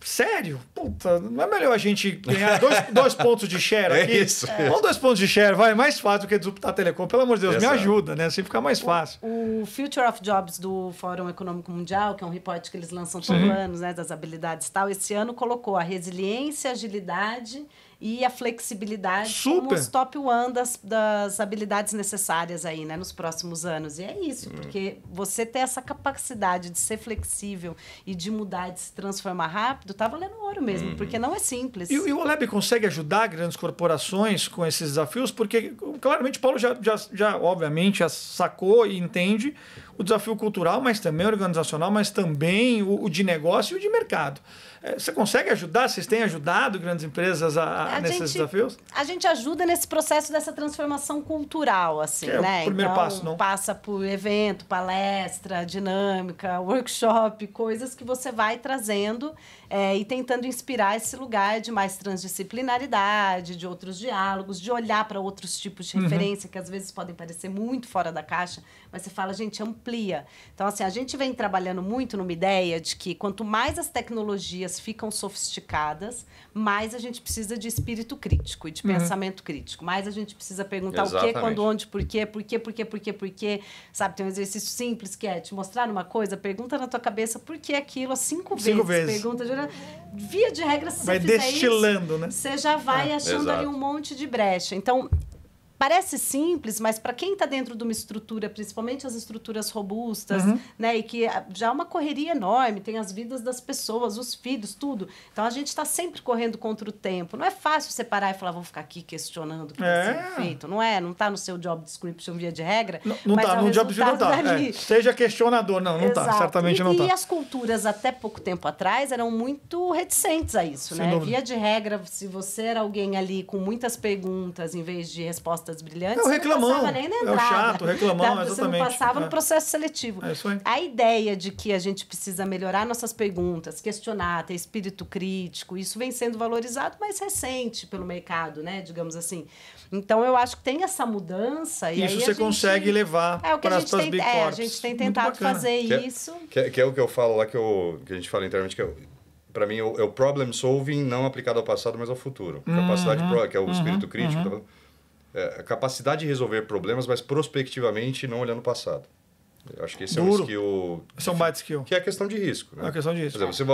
Sério? Puta, não é melhor a gente ganhar dois pontos de share aqui? Isso. Vamos 2 pontos de share, vai, mais fácil do que disruptar a telecom. Pelo amor de Deus, me ajuda, né? Assim fica mais fácil. O Future of Jobs do Fórum Econômico Mundial, que é um report que eles lançam todo ano, né, das habilidades e tal, esse ano colocou a resiliência, agilidade e a flexibilidade Super. como os top one das habilidades necessárias aí, né, nos próximos anos. E é isso, porque você ter essa capacidade de ser flexível e de mudar, de se transformar rápido, tá valendo ouro mesmo, porque não é simples. E o Oleb consegue ajudar grandes corporações com esses desafios? Porque, claramente, Paulo já obviamente, já sacou e entende o desafio cultural, mas também organizacional, mas também o de negócio e o de mercado. Você consegue ajudar? Vocês têm ajudado grandes empresas nesses desafios? A gente ajuda nesse processo dessa transformação cultural, assim, é né? O primeiro então, passo, não? Passa por evento, palestra, dinâmica, workshop, coisas que você vai trazendo e tentando inspirar esse lugar de mais transdisciplinaridade, de outros diálogos, de olhar para outros tipos de referência que às vezes podem parecer muito fora da caixa, mas você fala, gente, amplia. Então, assim, a gente vem trabalhando muito numa ideia de que quanto mais as tecnologias ficam sofisticadas, mais a gente precisa de espírito crítico e de pensamento crítico. Mais a gente precisa perguntar o quê, quando, onde, por quê, sabe? Tem um exercício simples que é te mostrar uma coisa, pergunta na tua cabeça por que aquilo 5 vezes. Pergunta, via de regra, se vai você fizer destilando, isso, né? você já vai achando ali um monte de brecha. Então, parece simples, mas para quem está dentro de uma estrutura, principalmente as estruturas robustas, né, e que já é uma correria enorme, tem as vidas das pessoas, os filhos, tudo. Então, a gente está sempre correndo contra o tempo. Não é fácil você parar e falar, vou ficar aqui questionando o que está sendo feito. Não é? Não está no seu job description via de regra. Não está, no job description não está. Seja questionador, não está. Certamente não está. E as culturas, até pouco tempo atrás, eram muito reticentes a isso, né? Via de regra, se você era alguém ali com muitas perguntas, em vez de respostas brilhantes, o reclamão, você não passava nem na entrada. É o chato, o reclamão, exatamente. Você não passava no processo seletivo. É isso aí. A ideia de que a gente precisa melhorar nossas perguntas, questionar, ter espírito crítico, isso vem sendo valorizado, mas recente pelo mercado, né? Digamos assim. Então, eu acho que tem essa mudança. E isso aí você consegue levar para as suas big corps. A gente tem tentado fazer isso. Que é o que eu falo lá, que a gente fala internamente, que é para mim, é o problem solving não aplicado ao passado, mas ao futuro. Capacidade, que é o espírito crítico, a capacidade de resolver problemas, mas prospectivamente, não olhando o passado. Eu acho que esse é um skill... Esse é um bad skill. Que é a questão de risco. Né? É a questão de risco. Por exemplo, você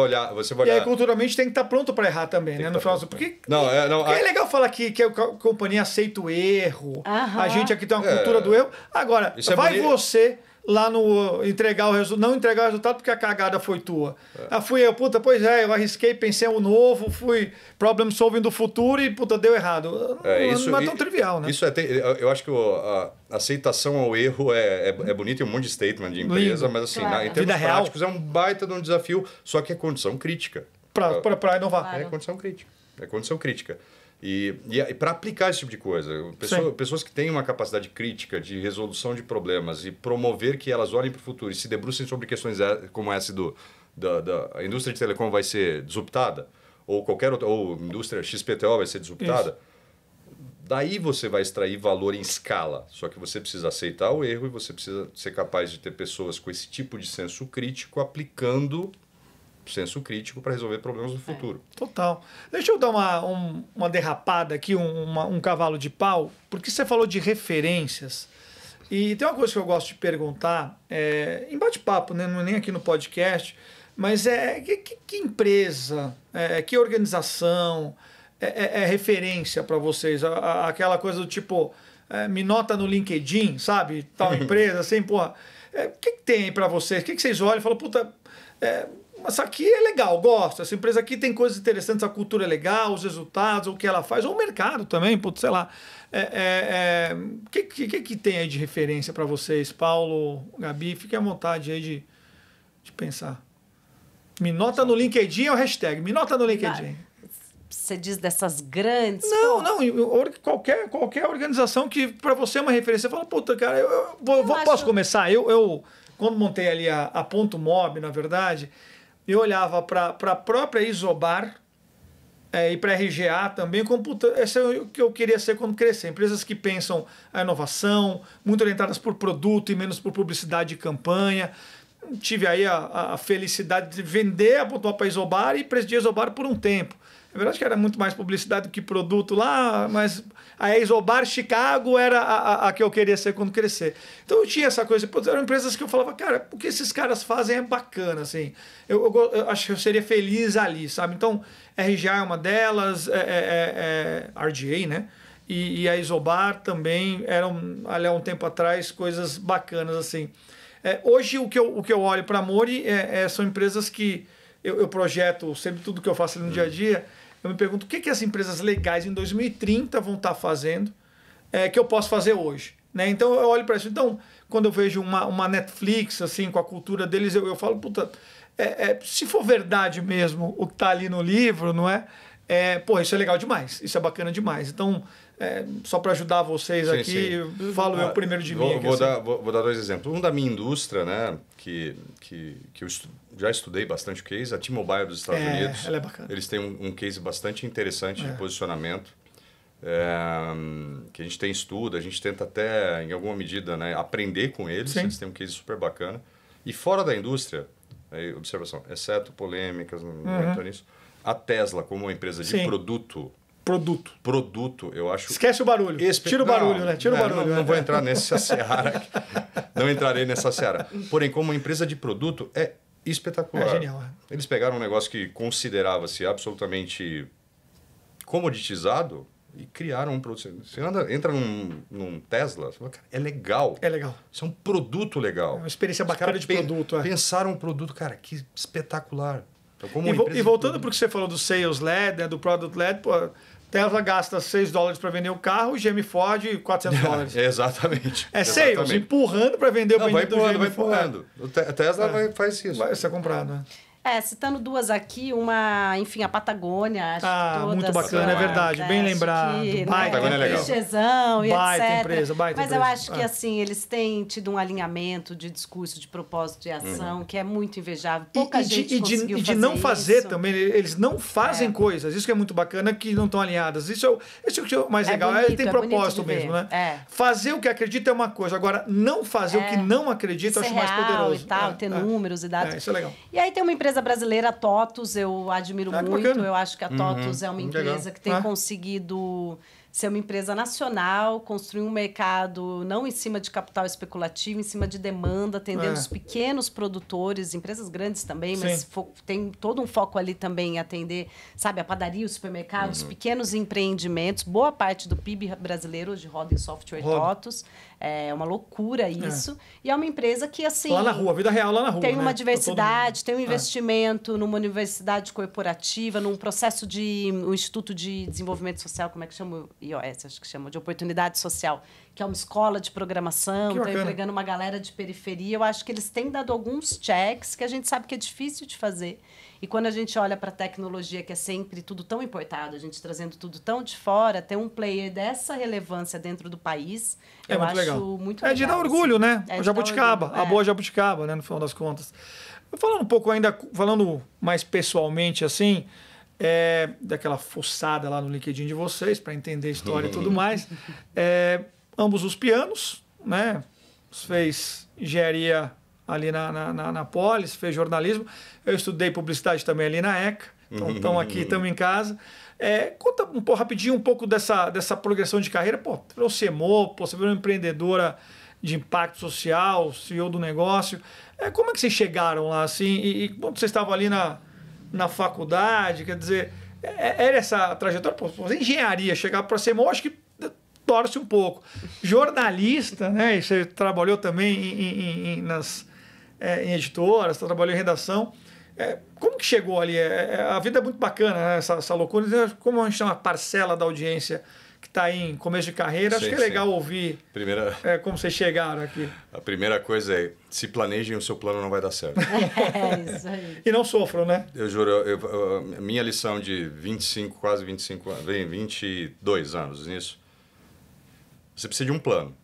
vai olhar... E aí, culturalmente, tem que estar pronto para errar também, né? No final, porque é legal falar que a companhia aceita o erro, a gente aqui tem uma cultura do erro. Agora, você lá no entregar o resultado, não entregar o resultado porque a cagada foi tua. Fui eu, eu arrisquei, pensei um novo, fui problem solving do futuro e, deu errado. Não é tão trivial, né? Eu acho que a aceitação ao erro é bonito e um monte de statement de empresa, mas assim, em termos práticos é um baita de um desafio, só que é condição crítica. Para inovar. Claro. É condição crítica. E para aplicar esse tipo de coisa, pessoas que têm uma capacidade crítica de resolução de problemas e promover que elas olhem para o futuro e se debrucem sobre questões como essa da indústria de telecom vai ser disruptada, ou qualquer outra, ou indústria XPTO vai ser disruptada, daí você vai extrair valor em escala. Só que você precisa aceitar o erro e você precisa ser capaz de ter pessoas com esse tipo de senso crítico aplicando senso crítico para resolver problemas do futuro. Total. Deixa eu dar uma derrapada aqui, um cavalo de pau, porque você falou de referências. E tem uma coisa que eu gosto de perguntar, em bate-papo, né? Não é nem aqui no podcast, mas que empresa, que organização é referência para vocês? Aquela coisa do tipo, me nota no LinkedIn, sabe? Tal empresa, assim, porra. O que tem aí para vocês? O que vocês olham e falam, mas isso aqui é legal, gosto. Essa empresa aqui tem coisas interessantes, a cultura é legal, os resultados, o que ela faz, ou o mercado também, sei lá. O que tem aí de referência para vocês, Paulo, Gabi? Fiquem à vontade aí de pensar. Me nota no LinkedIn é o hashtag. Me nota no LinkedIn. Você diz dessas grandes... Não, qualquer organização que para você é uma referência. Você fala, cara, posso começar? Eu quando montei ali a Ponto Mob, na verdade... Eu olhava para a própria Isobar e para a RGA também, esse é o que eu queria ser quando crescer. Empresas que pensam a inovação, muito orientadas por produto e menos por publicidade e campanha. tive aí a felicidade de vender a Pontual para a Isobar e presidir a Isobar por um tempo. É verdade que era muito mais publicidade do que produto lá, mas a Isobar Chicago era a que eu queria ser quando crescer. Então eu tinha essa coisa. Eram empresas que eu falava, cara, o que esses caras fazem é bacana, assim. Eu acho que eu seria feliz ali, sabe? Então, RGA é uma delas, RGA, né? E a Isobar também eram, ali há um tempo atrás, coisas bacanas, assim. Hoje, o que eu olho para a Mori são empresas que eu projeto sempre tudo que eu faço ali no dia a dia. Eu me pergunto o que as empresas legais em 2030 vão estar fazendo que eu posso fazer hoje. Né? Então, eu olho para isso. Então, quando eu vejo uma Netflix, assim, com a cultura deles, eu falo, puta, se for verdade mesmo o que está ali no livro, não é? Pô, isso é legal demais, isso é bacana demais. Então, só para ajudar vocês aqui, falo eu primeiro de mim. Vou dar 2 exemplos. Um da minha indústria, né, que eu já estudei bastante o case, a T-Mobile dos Estados Unidos. Ela é bacana. Eles têm um case bastante interessante de posicionamento, que a gente tem estudo, a gente tenta até, em alguma medida, né, aprender com eles. Sim. Eles têm um case super bacana. E fora da indústria, aí, observação, exceto polêmicas, não entro nisso, a Tesla, como uma empresa de produto, eu acho... Esquece o barulho. Tira o barulho, né? Tira o barulho. Não vou entrar nessa seara. Não entrarei nessa seara. Porém, como uma empresa de produto, é espetacular. É genial. Eles pegaram um negócio que considerava-se absolutamente comoditizado e criaram um produto. Você entra num Tesla, você fala, cara, é legal. É legal. Isso é um produto legal. É uma experiência bacana de produto. Pensaram um produto, cara, que espetacular. Então, e voltando para o que você falou do Sales LED, né, do Product LED, pô, Tesla gasta $6 para vender o carro, GM Ford $400. Exatamente. Sales, empurrando para vender o vai empurrando. A Tesla faz isso. Vai ser comprado, né? Citando 2 aqui, enfim, a Patagônia, acho que todas muito bacana, é verdade, bem lembrado. Patagônia é legal. Clichêzão e baita etc. Empresa. Mas eu acho que, assim, eles têm tido um alinhamento de discurso, de propósito, de ação, que é muito invejável. Pouca gente conseguiu fazer não fazer isso. também, eles não fazem coisas, isso que é muito bacana, que não estão alinhadas. Isso é o mais legal, bonito, tem propósito mesmo, né? Fazer o que acredita é uma coisa, agora não fazer o que não acredita eu acho mais poderoso. E tal, ter números e dados. Isso é legal. E aí tem uma empresa brasileira, a TOTUS, eu admiro muito. Bacana. Eu acho que a TOTUS é uma empresa que tem conseguido ser uma empresa nacional, construir um mercado não em cima de capital especulativo, em cima de demanda, atendendo os pequenos produtores, empresas grandes também, mas tem todo um foco ali também em atender, sabe, a padaria, o supermercado, os pequenos empreendimentos. Boa parte do PIB brasileiro hoje roda em software TOTUS. É uma loucura isso. E é uma empresa que, assim... Lá na rua, vida real lá na rua. Tem uma diversidade, tem um investimento numa universidade corporativa, num processo um Instituto de Desenvolvimento Social, como é que chama? IOS, acho que chama, de Oportunidade Social, que é uma escola de programação, está empregando uma galera de periferia. Eu acho que eles têm dado alguns checks que a gente sabe que é difícil de fazer. E quando a gente olha para a tecnologia, que é sempre tudo tão importado, a gente trazendo tudo tão de fora, ter um player dessa relevância dentro do país, eu acho muito legal. É de dar orgulho, assim. né? O Jabuticaba, a boa Jabuticaba, né? No final das contas. Falando um pouco ainda, falando mais pessoalmente, assim, daquela fuçada lá no LinkedIn de vocês, para entender a história e tudo mais. Ambos os pianos, né? Fez engenharia ali na Polis, fez jornalismo. Eu estudei publicidade também ali na ECA. Então, estamos aqui, estamos em casa. Conta rapidinho um pouco dessa progressão de carreira. Pô, você CMO, você virou uma empreendedora de impacto social, CEO do negócio. Como é que vocês chegaram lá, assim? E quando vocês estavam ali na faculdade, quer dizer, era essa trajetória? Pô, engenharia, chegar para CMO, acho que torce um pouco. Jornalista, né? E você trabalhou também em editoras, trabalhou em redação. Como que chegou ali? A vida é muito bacana, né? essa loucura. Como a gente tem uma parcela da audiência que está aí em começo de carreira, acho que é legal ouvir como vocês chegaram aqui. A primeira coisa é, se planejem, o seu plano não vai dar certo. Isso aí. E não sofram, né? Eu juro, minha lição de quase 25 anos, 22 anos nisso, você precisa de um plano.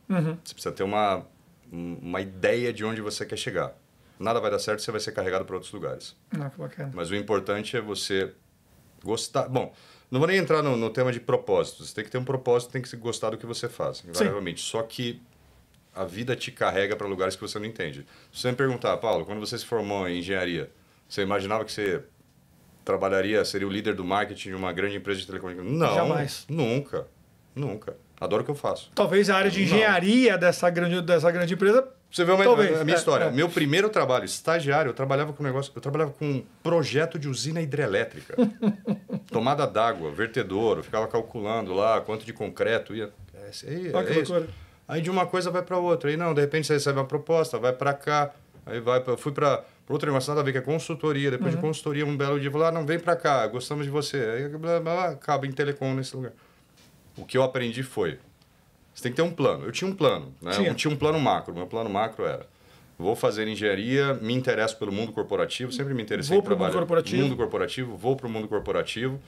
Você precisa ter uma ideia de onde você quer chegar. Nada vai dar certo, você vai ser carregado para outros lugares. Que bacana. Mas o importante é você gostar. Bom, não vou nem entrar no tema de propósitos. Você tem que ter um propósito, tem que gostar do que você faz, invariavelmente. Só que a vida te carrega para lugares que você não entende. Se você me perguntar, Paulo, quando você se formou em engenharia, você imaginava que você seria o líder do marketing de uma grande empresa de telecomunicações? Não, jamais. Nunca. Adoro o que eu faço. Talvez a área de engenharia dessa grande empresa... Você vê a minha história. Meu primeiro trabalho, estagiário, eu trabalhava com um projeto de usina hidrelétrica. Tomada d'água, vertedouro, ficava calculando lá quanto de concreto ia... É isso. Aí de uma coisa vai para outra. Aí não, de repente você recebe uma proposta, vai para cá, aí eu fui para outro negócio, nada a ver, que é consultoria. Depois de consultoria, um belo dia, falou, não, vem para cá, gostamos de você. Aí acaba em telecom nesse lugar. O que eu aprendi foi, você tem que ter um plano. Eu tinha um plano, né? Eu tinha um plano macro. Meu plano macro era, vou fazer engenharia, me interesso pelo mundo corporativo, sempre me interessei em trabalhar no mundo corporativo, vou para o mundo corporativo,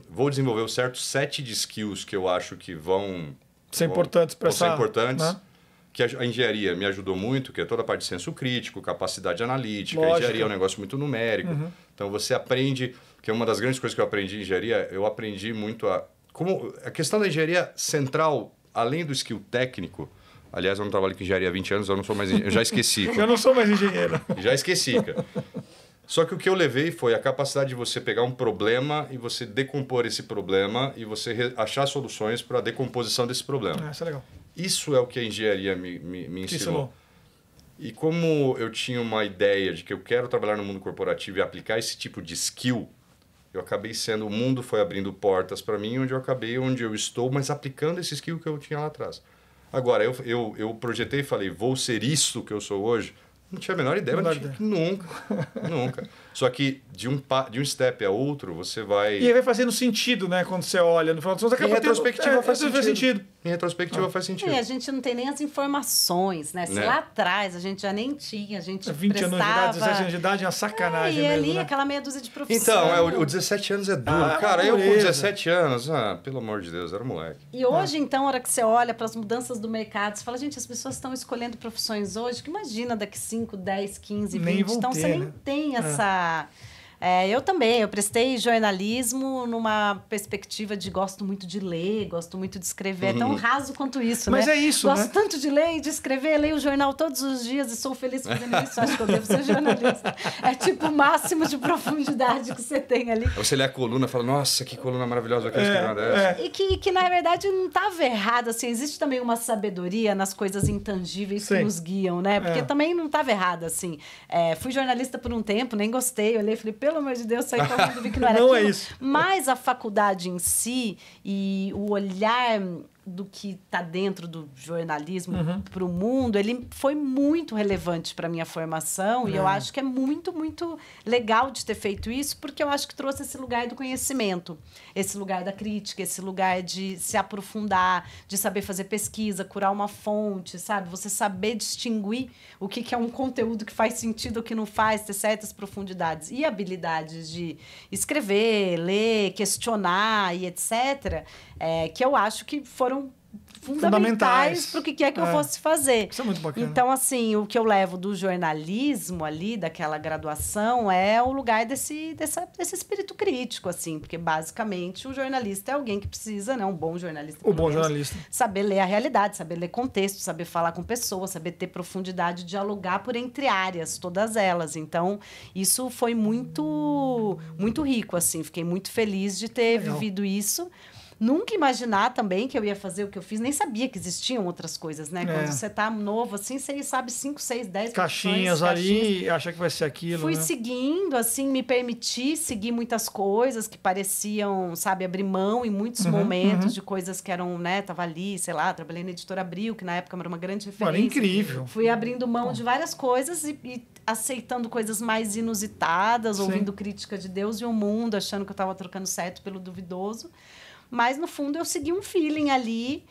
vou desenvolver os certos 7 de skills que eu acho que vão ser importantes para essa... né? Que a engenharia me ajudou muito, que é toda a parte de senso crítico, capacidade analítica. A engenharia é um negócio muito numérico. Então você aprende, que é uma das grandes coisas que eu aprendi em engenharia, eu aprendi muito a questão da engenharia central, além do skill técnico. Aliás, eu não trabalho com engenharia há 20 anos, eu já esqueci. Eu não sou mais engenheiro. Já esqueci, cara. Só que o que eu levei foi a capacidade de você pegar um problema e você decompor esse problema e você achar soluções para a decomposição desse problema. Isso é legal. Isso é o que a engenharia me ensinou. E como eu tinha uma ideia de que eu quero trabalhar no mundo corporativo e aplicar esse tipo de skill, eu acabei o mundo foi abrindo portas para mim, onde eu estou, mas aplicando esse skill que eu tinha lá atrás. Agora, eu projetei e falei, vou ser isso que eu sou hoje? Não tinha a menor ideia, nunca. Só que de um step a outro, você vai... E aí vai fazendo sentido, né? Quando você olha, no final das contas, em retrospectiva faz sentido. Em retrospectiva faz sentido. E a gente não tem nem as informações, né? Se lá atrás a gente já nem tinha, a gente 20 anos de idade, 17 anos de idade é uma sacanagem mesmo, ali, né? aquela meia dúzia de profissão. Então, o 17 anos é duro. Cara, eu com 17 anos, pelo amor de Deus, era moleque. E hoje, então, a hora que você olha para as mudanças do mercado, você fala, gente, as pessoas estão escolhendo profissões hoje, que imagina daqui 5, 10, 15, 20. Então, você nem tem essa... eu também, eu prestei jornalismo numa perspectiva de gosto muito de ler, gosto muito de escrever, é tão raso quanto isso, Mas né? é isso, gosto tanto de ler e de escrever, leio o jornal todos os dias e sou feliz fazendo isso, acho que eu devo ser jornalista. É tipo o máximo de profundidade que você tem ali. Você lê a coluna e fala, nossa, que coluna maravilhosa, eu quero escrever uma dessa. E que, na verdade, não estava errado, assim, existe também uma sabedoria nas coisas intangíveis que nos guiam, né? Porque também não estava errado, assim. Fui jornalista por um tempo, nem gostei, olhei e falei, pelo amor de Deus, saí correndo, vi que não era não aquilo. É isso. Mas a faculdade em si e o olhar do que está dentro do jornalismo para o mundo, ele foi muito relevante para a minha formação e eu acho que é muito, muito legal de ter feito isso, porque eu acho que trouxe esse lugar do conhecimento, esse lugar da crítica, esse lugar de se aprofundar, de saber fazer pesquisa, curar uma fonte, sabe? Você saber distinguir o que é um conteúdo que faz sentido ou que não faz, ter certas profundidades e habilidades de escrever, ler, questionar e etc., que eu acho que foram fundamentais para o que é que eu fosse fazer. Isso é muito bacana. Então, assim, o que eu levo do jornalismo ali, daquela graduação, é o lugar desse espírito crítico, assim, porque basicamente o jornalista é alguém que precisa, né, um bom jornalista. O bom jornalista. Saber ler a realidade, saber ler contexto, saber falar com pessoas, saber ter profundidade, dialogar por entre áreas, todas elas. Então, isso foi muito, muito rico, assim. Fiquei muito feliz de ter vivido isso. Nunca imaginar também que eu ia fazer o que eu fiz, nem sabia que existiam outras coisas, né? Quando você tá novo, assim, você sabe 5, 6, 10 caixinhas ali, acha que vai ser aquilo, Fui seguindo, assim, me permiti seguir muitas coisas que pareciam, sabe, abrir mão em muitos momentos de coisas que eram, né? Tava ali, sei lá, trabalhei na Editora Abril, que na época era uma grande referência. Era incrível. Fui abrindo mão de várias coisas e aceitando coisas mais inusitadas, ouvindo crítica de Deus e o mundo, achando que eu tava trocando certo pelo duvidoso. Mas, no fundo, eu segui um feeling ali.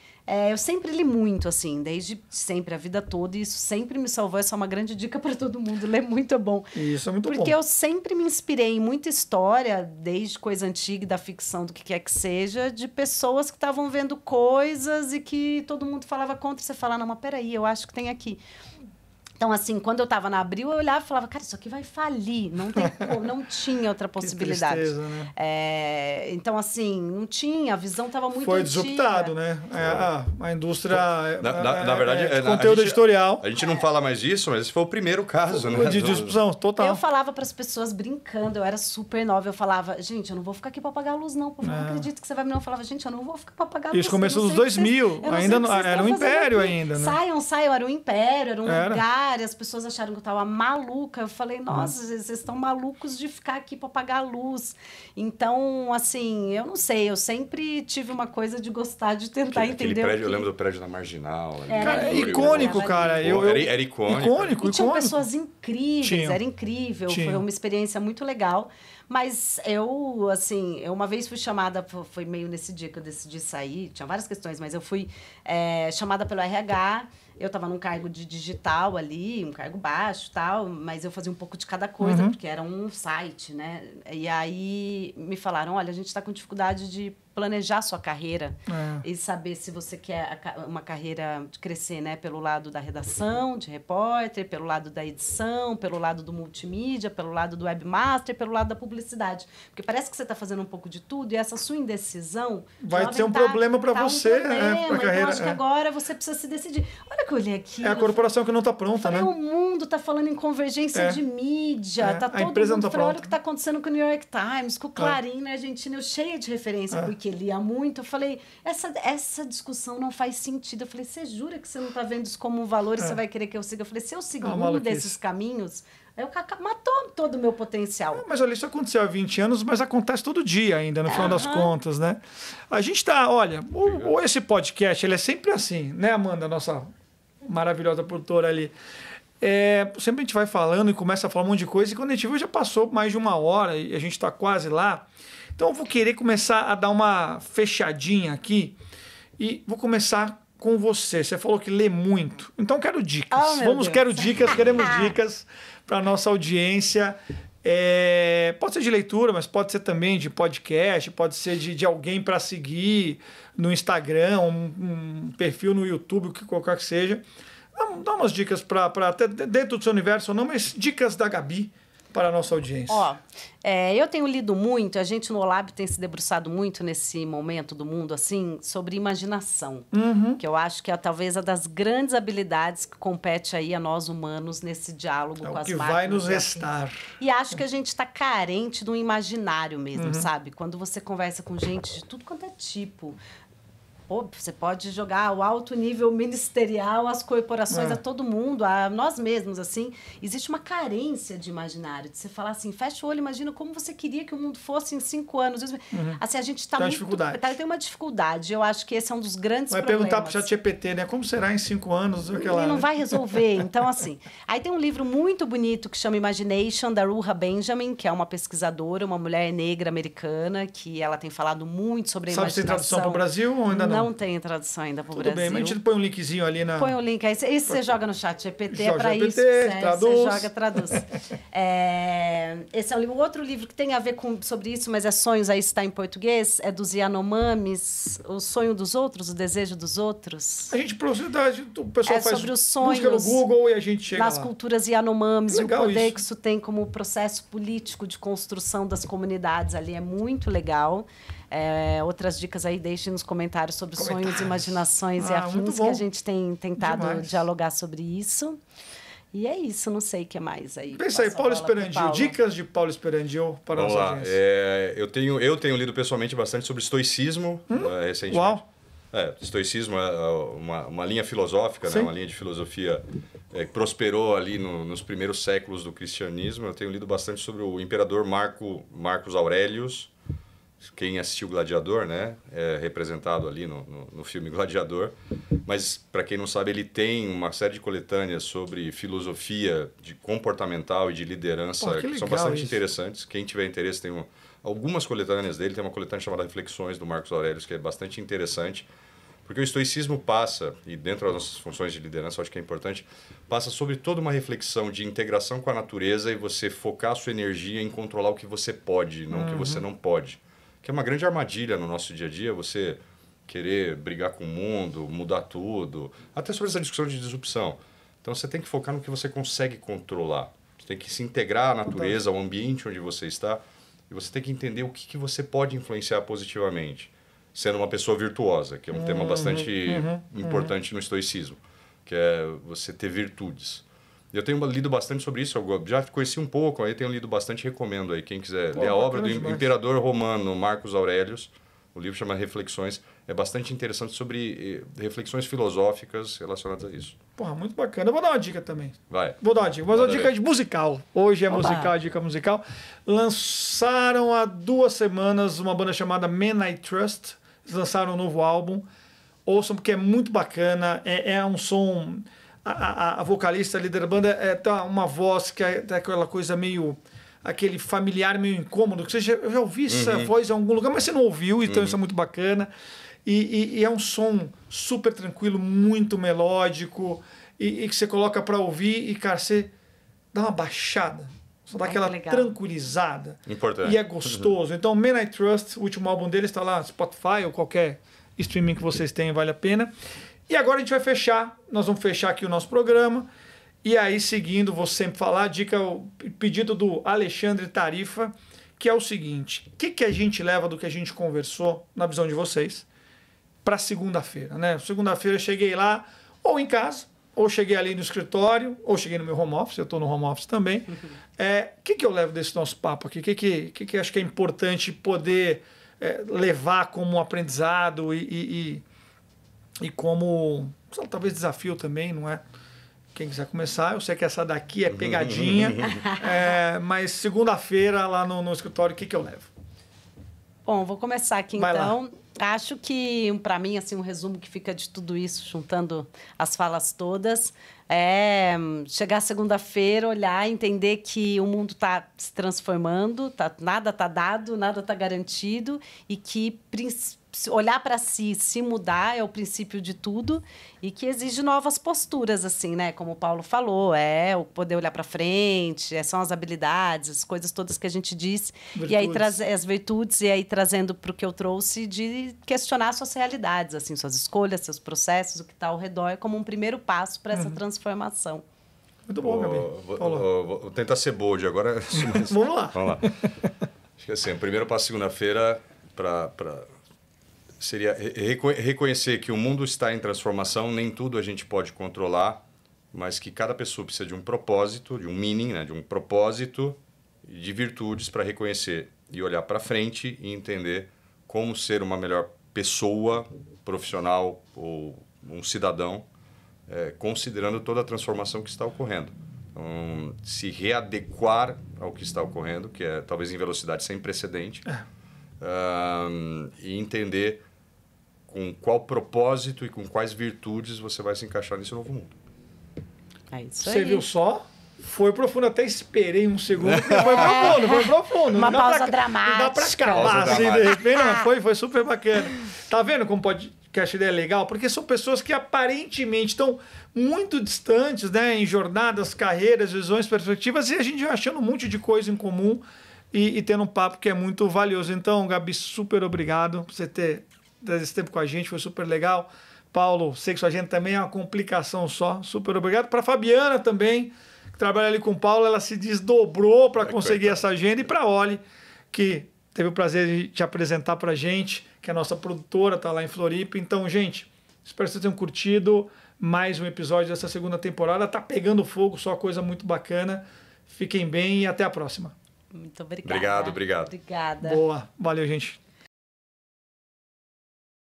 Eu sempre li muito, assim, desde sempre, a vida toda. E isso sempre me salvou. Essa é uma grande dica para todo mundo. Ler muito é bom. Isso é muito bom. Porque eu sempre me inspirei em muita história, desde coisa antiga, da ficção, do que quer que seja, de pessoas que estavam vendo coisas e que todo mundo falava contra. E você fala, não, mas peraí, eu acho que tem aqui. Então, assim, quando eu estava na Abril, eu olhava e falava, cara, isso aqui vai falir. Não tem como, não tinha outra possibilidade. Que tristeza, né? Então, assim, não tinha, a visão estava muito Foi antiga. disruptado, né? A indústria Na verdade, de conteúdo editorial. A gente não fala mais disso, mas esse foi o primeiro caso, né? De disrupção, total. Eu falava para as pessoas brincando, eu era super nova, eu falava, gente, eu não vou ficar aqui para pagar a luz, não. Eu não acredito que você vai me não. Eu falava, gente, eu não vou ficar para pagar a luz. Isso começou nos 2000, ainda era um império ainda, né? Saiam, era um império, era um lugar. As pessoas acharam que eu estava maluca. Eu falei, nossa, vocês estão malucos de ficar aqui para pagar a luz. Então, assim, eu não sei. Eu sempre tive uma coisa de gostar de tentar entender. Prédio, eu lembro do prédio na Marginal. Cara, icônico, cara. Era icônico. E tinham pessoas incríveis, era incrível. Foi uma experiência muito legal. Mas eu, assim, uma vez fui chamada, foi meio nesse dia que eu decidi sair, tinha várias questões, mas eu fui chamada pelo RH. Eu estava num cargo de digital ali, um cargo baixo e tal, mas eu fazia um pouco de cada coisa, porque era um site, né? E aí me falaram, olha, a gente está com dificuldade de planejar sua carreira e saber se você quer uma carreira de crescer, né? Pelo lado da redação, de repórter, pelo lado da edição, pelo lado do multimídia, pelo lado do webmaster, pelo lado da publicidade. Porque parece que você está fazendo um pouco de tudo e essa sua indecisão... Vai ser um problema para você, né? Pra carreira. Então, acho que agora você precisa se decidir. Olha que eu olhei aqui. É a corporação que não está pronta, né? O mundo está falando em convergência de mídia. Tá todo mundo falando o que está acontecendo com o New York Times, com o Clarim na Argentina. Eu cheia de referência, porque lia muito. Eu falei, essa discussão não faz sentido. Eu falei, você jura que você não está vendo isso como um valor e você vai querer que eu siga? Eu falei, se eu seguir um desses caminhos... Aí o Cacá matou todo o meu potencial. Mas olha, isso aconteceu há 20 anos, mas acontece todo dia ainda, no final das contas, né? A gente tá, olha, esse podcast, ele é sempre assim, né, Amanda, nossa maravilhosa produtora ali. Sempre a gente vai falando e começa a falar um monte de coisa, e quando a gente viu, já passou mais de 1 hora e a gente está quase lá. Então eu vou querer começar a dar uma fechadinha aqui e vou começar com você. Você falou que lê muito. Então quero dicas. Queremos dicas para a nossa audiência. Pode ser de leitura, mas pode ser também de podcast, pode ser de alguém para seguir no Instagram, um perfil no YouTube, o que qualquer que seja. Dá umas dicas para até dentro do seu universo ou não, mas dicas da Gabi para a nossa audiência. Eu tenho lido muito, a gente no Olab tem se debruçado muito nesse momento do mundo, assim, sobre imaginação, que eu acho que é talvez a das grandes habilidades que compete aí a nós humanos nesse diálogo com as máquinas. É o que vai nos restar. E acho que a gente está carente do imaginário mesmo, sabe? Quando você conversa com gente de tudo quanto é tipo... Você pode jogar ao alto nível ministerial, às corporações, a todo mundo, a nós mesmos, assim. Existe uma carência de imaginário, de você falar assim, fecha o olho, imagina como você queria que o mundo fosse em 5 anos. Assim, a gente está muito... Tem uma dificuldade. Eu acho que esse é um dos grandes problemas. Vai perguntar para o ChatGPT, né? Como será em 5 anos? Ele não vai resolver. Então, assim... Aí tem um livro muito bonito que chama Imagination, da Ruha Benjamin, que é uma pesquisadora, uma mulher negra americana, que ela tem falado muito sobre a imaginação. Sabe se tem tradução para o Brasil ou ainda não? Não tem tradução ainda para o Brasil. Tudo bem, mas a gente põe um linkzinho ali na... Põe um link aí. Esse você joga no chat GPT, é para isso. Você traduz. Esse é um livro. Outro livro que tem a ver sobre isso, mas é Sonhos, aí está em português, é dos Yanomamis, O Sonho dos Outros, O Desejo dos Outros. A gente, o pessoal faz sobre os sonhos, busca no Google e a gente chega nas culturas Yanomamis, e o poder isso. que isso tem como processo político de construção das comunidades ali. É muito legal. Outras dicas aí, deixem nos comentários sobre sonhos, imaginações e afins, que a gente tem tentado dialogar sobre isso. E é isso, não sei o que mais aí. Pensa aí, Paulo Esperandio, dicas de Paulo Esperandio para a nossa audiência. Eu tenho lido pessoalmente bastante sobre estoicismo recentemente. Uau! Estoicismo é uma linha filosófica, né? Uma linha de filosofia que prosperou ali nos primeiros séculos do cristianismo. Eu tenho lido bastante sobre o imperador Marcos Aurelius. Quem assistiu Gladiador, né, é representado ali no filme Gladiador. Mas, para quem não sabe, ele tem uma série de coletâneas sobre filosofia comportamental e de liderança que são bastante interessantes. Quem tiver interesse, tem algumas coletâneas dele. Tem uma coletânea chamada Reflexões, do Marcos Aurelius, que é bastante interessante. Porque o estoicismo passa, e dentro das nossas funções de liderança, eu acho que é importante, passa sobre toda uma reflexão de integração com a natureza e você focar a sua energia em controlar o que você pode, não o que você não pode. Que é uma grande armadilha no nosso dia a dia, você querer brigar com o mundo, mudar tudo. Até sobre essa discussão de disrupção. Então você tem que focar no que você consegue controlar. Você tem que se integrar à natureza, ao ambiente onde você está, e você tem que entender o que você pode influenciar positivamente, sendo uma pessoa virtuosa, que é um tema bastante importante no estoicismo, que é você ter virtudes. Eu tenho lido bastante sobre isso, eu já conheci um pouco, aí tenho lido bastante, recomendo aí, quem quiser ler a obra do imperador romano Marcus Aurelius, o livro chama Reflexões, é bastante interessante sobre reflexões filosóficas relacionadas a isso. Porra, muito bacana. Eu vou dar uma dica também. Vai. Vou dar uma dica. Vou dar uma dica de musical. Hoje é musical, dica musical. Lançaram há 2 semanas uma banda chamada Men I Trust. Eles lançaram um novo álbum. Ouçam, porque é muito bacana. É um som... A vocalista, a líder da banda, tem uma voz que é aquela coisa meio... aquele familiar meio incômodo. Que eu já ouvi essa voz em algum lugar, mas você não ouviu, então isso é muito bacana. E é um som super tranquilo, muito melódico, e que você coloca para ouvir e, cara, você dá uma baixada, só dá aquela tranquilizada. Importante. E é gostoso. Então, Men I Trust, o último álbum deles está lá no Spotify ou qualquer streaming que vocês tenham, vale a pena. E agora a gente vai fechar, nós vamos fechar aqui o nosso programa. E aí, seguindo, vou sempre falar, o pedido do Alexandre Tarifa, que é o seguinte: o que a gente leva do que a gente conversou, na visão de vocês, para segunda-feira, né? Segunda-feira eu cheguei lá, ou em casa, ou cheguei ali no escritório, ou cheguei no meu home office, eu estou no home office também. O que eu levo desse nosso papo aqui? O que acho que é importante poder levar como aprendizado e como, talvez, desafio também, não é? Quem quiser começar, eu sei que essa daqui é pegadinha, mas segunda-feira lá no escritório, o que eu levo? Bom, vou começar aqui Vai então. Lá. Acho que, para mim, assim, um resumo que fica de tudo isso, juntando as falas todas, é chegar segunda-feira, olhar, entender que o mundo está se transformando, nada está dado, nada está garantido, e que olhar para si, se mudar é o princípio de tudo, e que exige novas posturas, assim, né? Como o Paulo falou, o poder olhar para frente, são as habilidades, as coisas todas que a gente disse, Virtudes. e aí trazer as virtudes, e aí trazendo para o que eu trouxe de questionar suas realidades, assim, suas escolhas, seus processos, o que está ao redor, como um primeiro passo para essa transformação. Muito bom, Gabi. Vou tentar ser bold agora. Vamos lá. Acho que assim, o primeiro passo segunda-feira seria reconhecer que o mundo está em transformação, nem tudo a gente pode controlar, mas que cada pessoa precisa de um propósito, de um meaning, né, de um propósito e de virtudes para reconhecer e olhar para frente e entender como ser uma melhor pessoa, profissional ou um cidadão, considerando toda a transformação que está ocorrendo. Então, se readequar ao que está ocorrendo, que é talvez em velocidade sem precedente, e entender com qual propósito e com quais virtudes você vai se encaixar nesse novo mundo. É isso aí. Você viu só? Foi profundo, até esperei um segundo, porque foi profundo. Uma pausa dramática. Não dá pra acabar assim, de repente, não, foi super bacana. Tá vendo como podcast é legal? Porque são pessoas que aparentemente estão muito distantes, né, em jornadas, carreiras, visões, perspectivas, e a gente vai achando um monte de coisa em comum e tendo um papo que é muito valioso. Então, Gabi, super obrigado por você ter dado esse tempo com a gente, foi super legal. Paulo, sei que sua agenda também é uma complicação só, super obrigado. Para Fabiana também, que trabalha ali com o Paulo, ela se desdobrou para conseguir essa agenda. E para a Oli, que teve o prazer de te apresentar para a gente, que é a nossa produtora, está lá em Floripa. Então, gente, espero que vocês tenham curtido mais um episódio dessa segunda temporada. Tá pegando fogo, só coisa muito bacana. Fiquem bem e até a próxima. Muito obrigada. Obrigado. Obrigada. Boa. Valeu, gente.